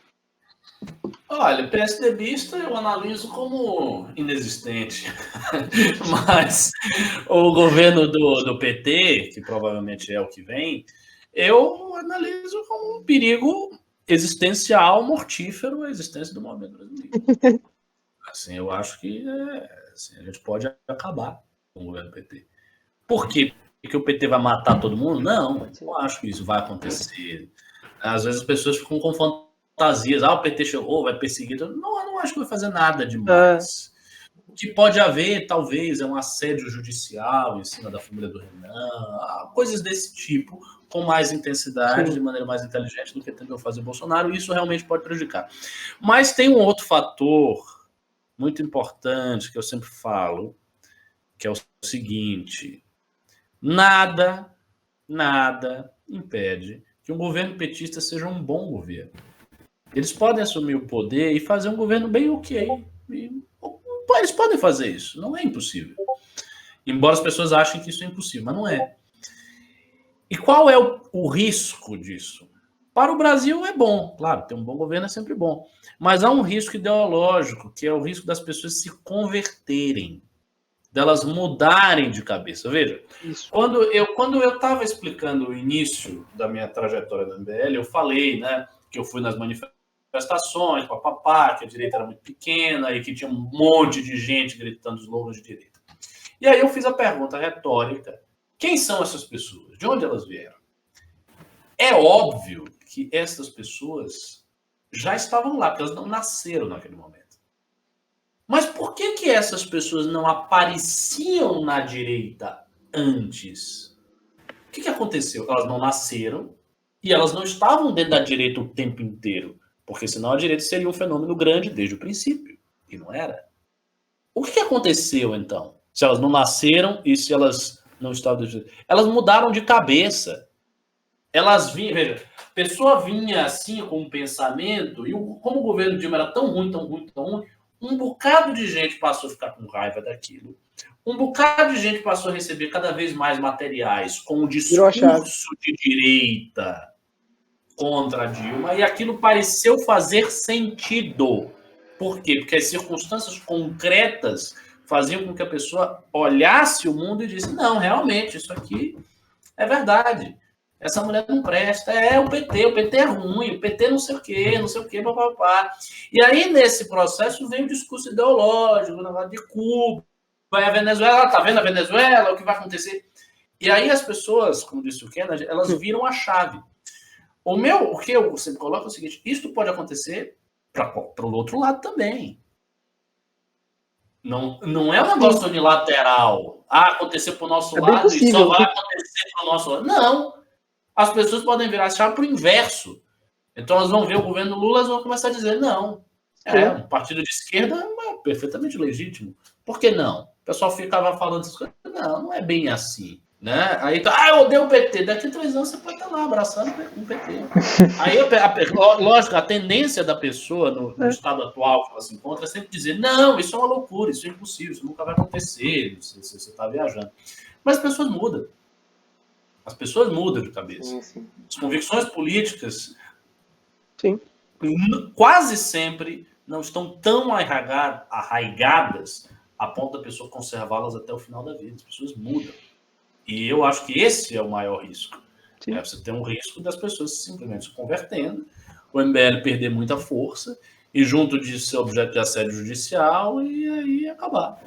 Olha, PSDBista eu analiso como inexistente, mas o governo do PT, que provavelmente é o que vem, eu analiso como um perigo existencial, mortífero à existência do movimento brasileiro. Assim, eu acho que assim, a gente pode acabar com o governo do PT. Por quê? Porque o PT vai matar todo mundo? Não, eu não acho que isso vai acontecer. Às vezes as pessoas ficam com fantasias, o PT chegou, vai perseguir. Não acho que vai fazer nada demais. O que pode haver, talvez, é um assédio judicial em cima da família do Renan, coisas desse tipo, com mais intensidade, de maneira mais inteligente do que tentou fazer o Bolsonaro, e isso realmente pode prejudicar. Mas tem um outro fator muito importante que eu sempre falo, que é o seguinte: nada impede que um governo petista seja um bom governo. Eles podem assumir o poder e fazer um governo bem ok. Eles podem fazer isso, não é impossível. Embora as pessoas achem que isso é impossível, mas não é. E qual é o risco disso? Para o Brasil é bom, claro, ter um bom governo é sempre bom. Mas há um risco ideológico, que é o risco das pessoas se converterem, delas mudarem de cabeça. Veja, quando eu estava explicando o início da minha trajetória do MBL, eu falei, né, que eu fui nas manifestações, que a direita era muito pequena e que tinha um monte de gente gritando slogans de direita. E aí eu fiz a pergunta retórica: quem são essas pessoas? De onde elas vieram? É óbvio que essas pessoas já estavam lá, porque elas não nasceram naquele momento. Mas por que essas pessoas não apareciam na direita antes? O que aconteceu? Elas não nasceram e elas não estavam dentro da direita o tempo inteiro, porque senão a direita seria um fenômeno grande desde o princípio, e não era. O que aconteceu, então? Se elas não nasceram e se elas não estavam... Elas mudaram de cabeça. Elas vinham... Veja, a pessoa vinha assim com um pensamento, e como o governo Dilma era tão ruim, um bocado de gente passou a ficar com raiva daquilo. Um bocado de gente passou a receber cada vez mais materiais com o discurso de direita contra a Dilma, e aquilo pareceu fazer sentido. Por quê? Porque as circunstâncias concretas faziam com que a pessoa olhasse o mundo e disse: não, realmente, isso aqui é verdade. Essa mulher não presta, o PT é ruim, o PT não sei o quê, papapá. E aí, nesse processo, vem o discurso ideológico, de Cuba, vai a Venezuela, tá vendo a Venezuela, o que vai acontecer? E aí as pessoas, como disse o Kennedy, elas viram a chave. O que eu sempre coloco é o seguinte: isso pode acontecer para o outro lado também. Não é um negócio unilateral. Acontecer para o nosso lado e só vai acontecer para o nosso lado. Não. As pessoas podem virar a chave para o inverso. Então elas vão ver o governo Lula, elas vão começar a dizer: não, Um partido de esquerda é perfeitamente legítimo. Por que não? O pessoal ficava falando essas coisas. Não é bem assim. Né? Aí, eu odeio o PT. Daqui a 3 anos você pode estar lá abraçando o PT. Aí, lógico, a tendência da pessoa no estado atual que ela se encontra é sempre dizer: não, isso é uma loucura, isso é impossível, isso nunca vai acontecer, você está viajando. Mas as pessoas mudam. As pessoas mudam de cabeça. Sim. As convicções políticas Sim. quase sempre não estão tão arraigadas a ponto da pessoa conservá-las até o final da vida. As pessoas mudam. E eu acho que esse é o maior risco. Você tem um risco das pessoas simplesmente se convertendo, o MBL perder muita força, e junto disso ser objeto de assédio judicial, e aí acabar.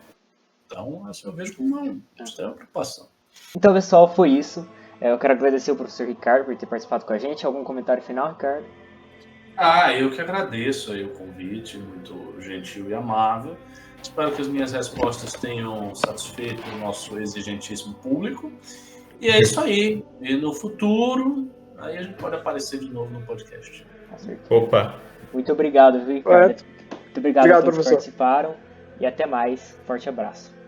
Então, eu vejo como uma extrema preocupação. Então, pessoal, foi isso. Eu quero agradecer ao professor Ricardo por ter participado com a gente. Algum comentário final, Ricardo? Eu que agradeço aí o convite, muito gentil e amável. Espero que as minhas respostas tenham satisfeito o nosso exigentíssimo público. E é isso aí. E no futuro, aí a gente pode aparecer de novo no podcast. Opa! Muito obrigado, viu, Ricardo? Muito obrigado a todos que participaram. E até mais. Forte abraço.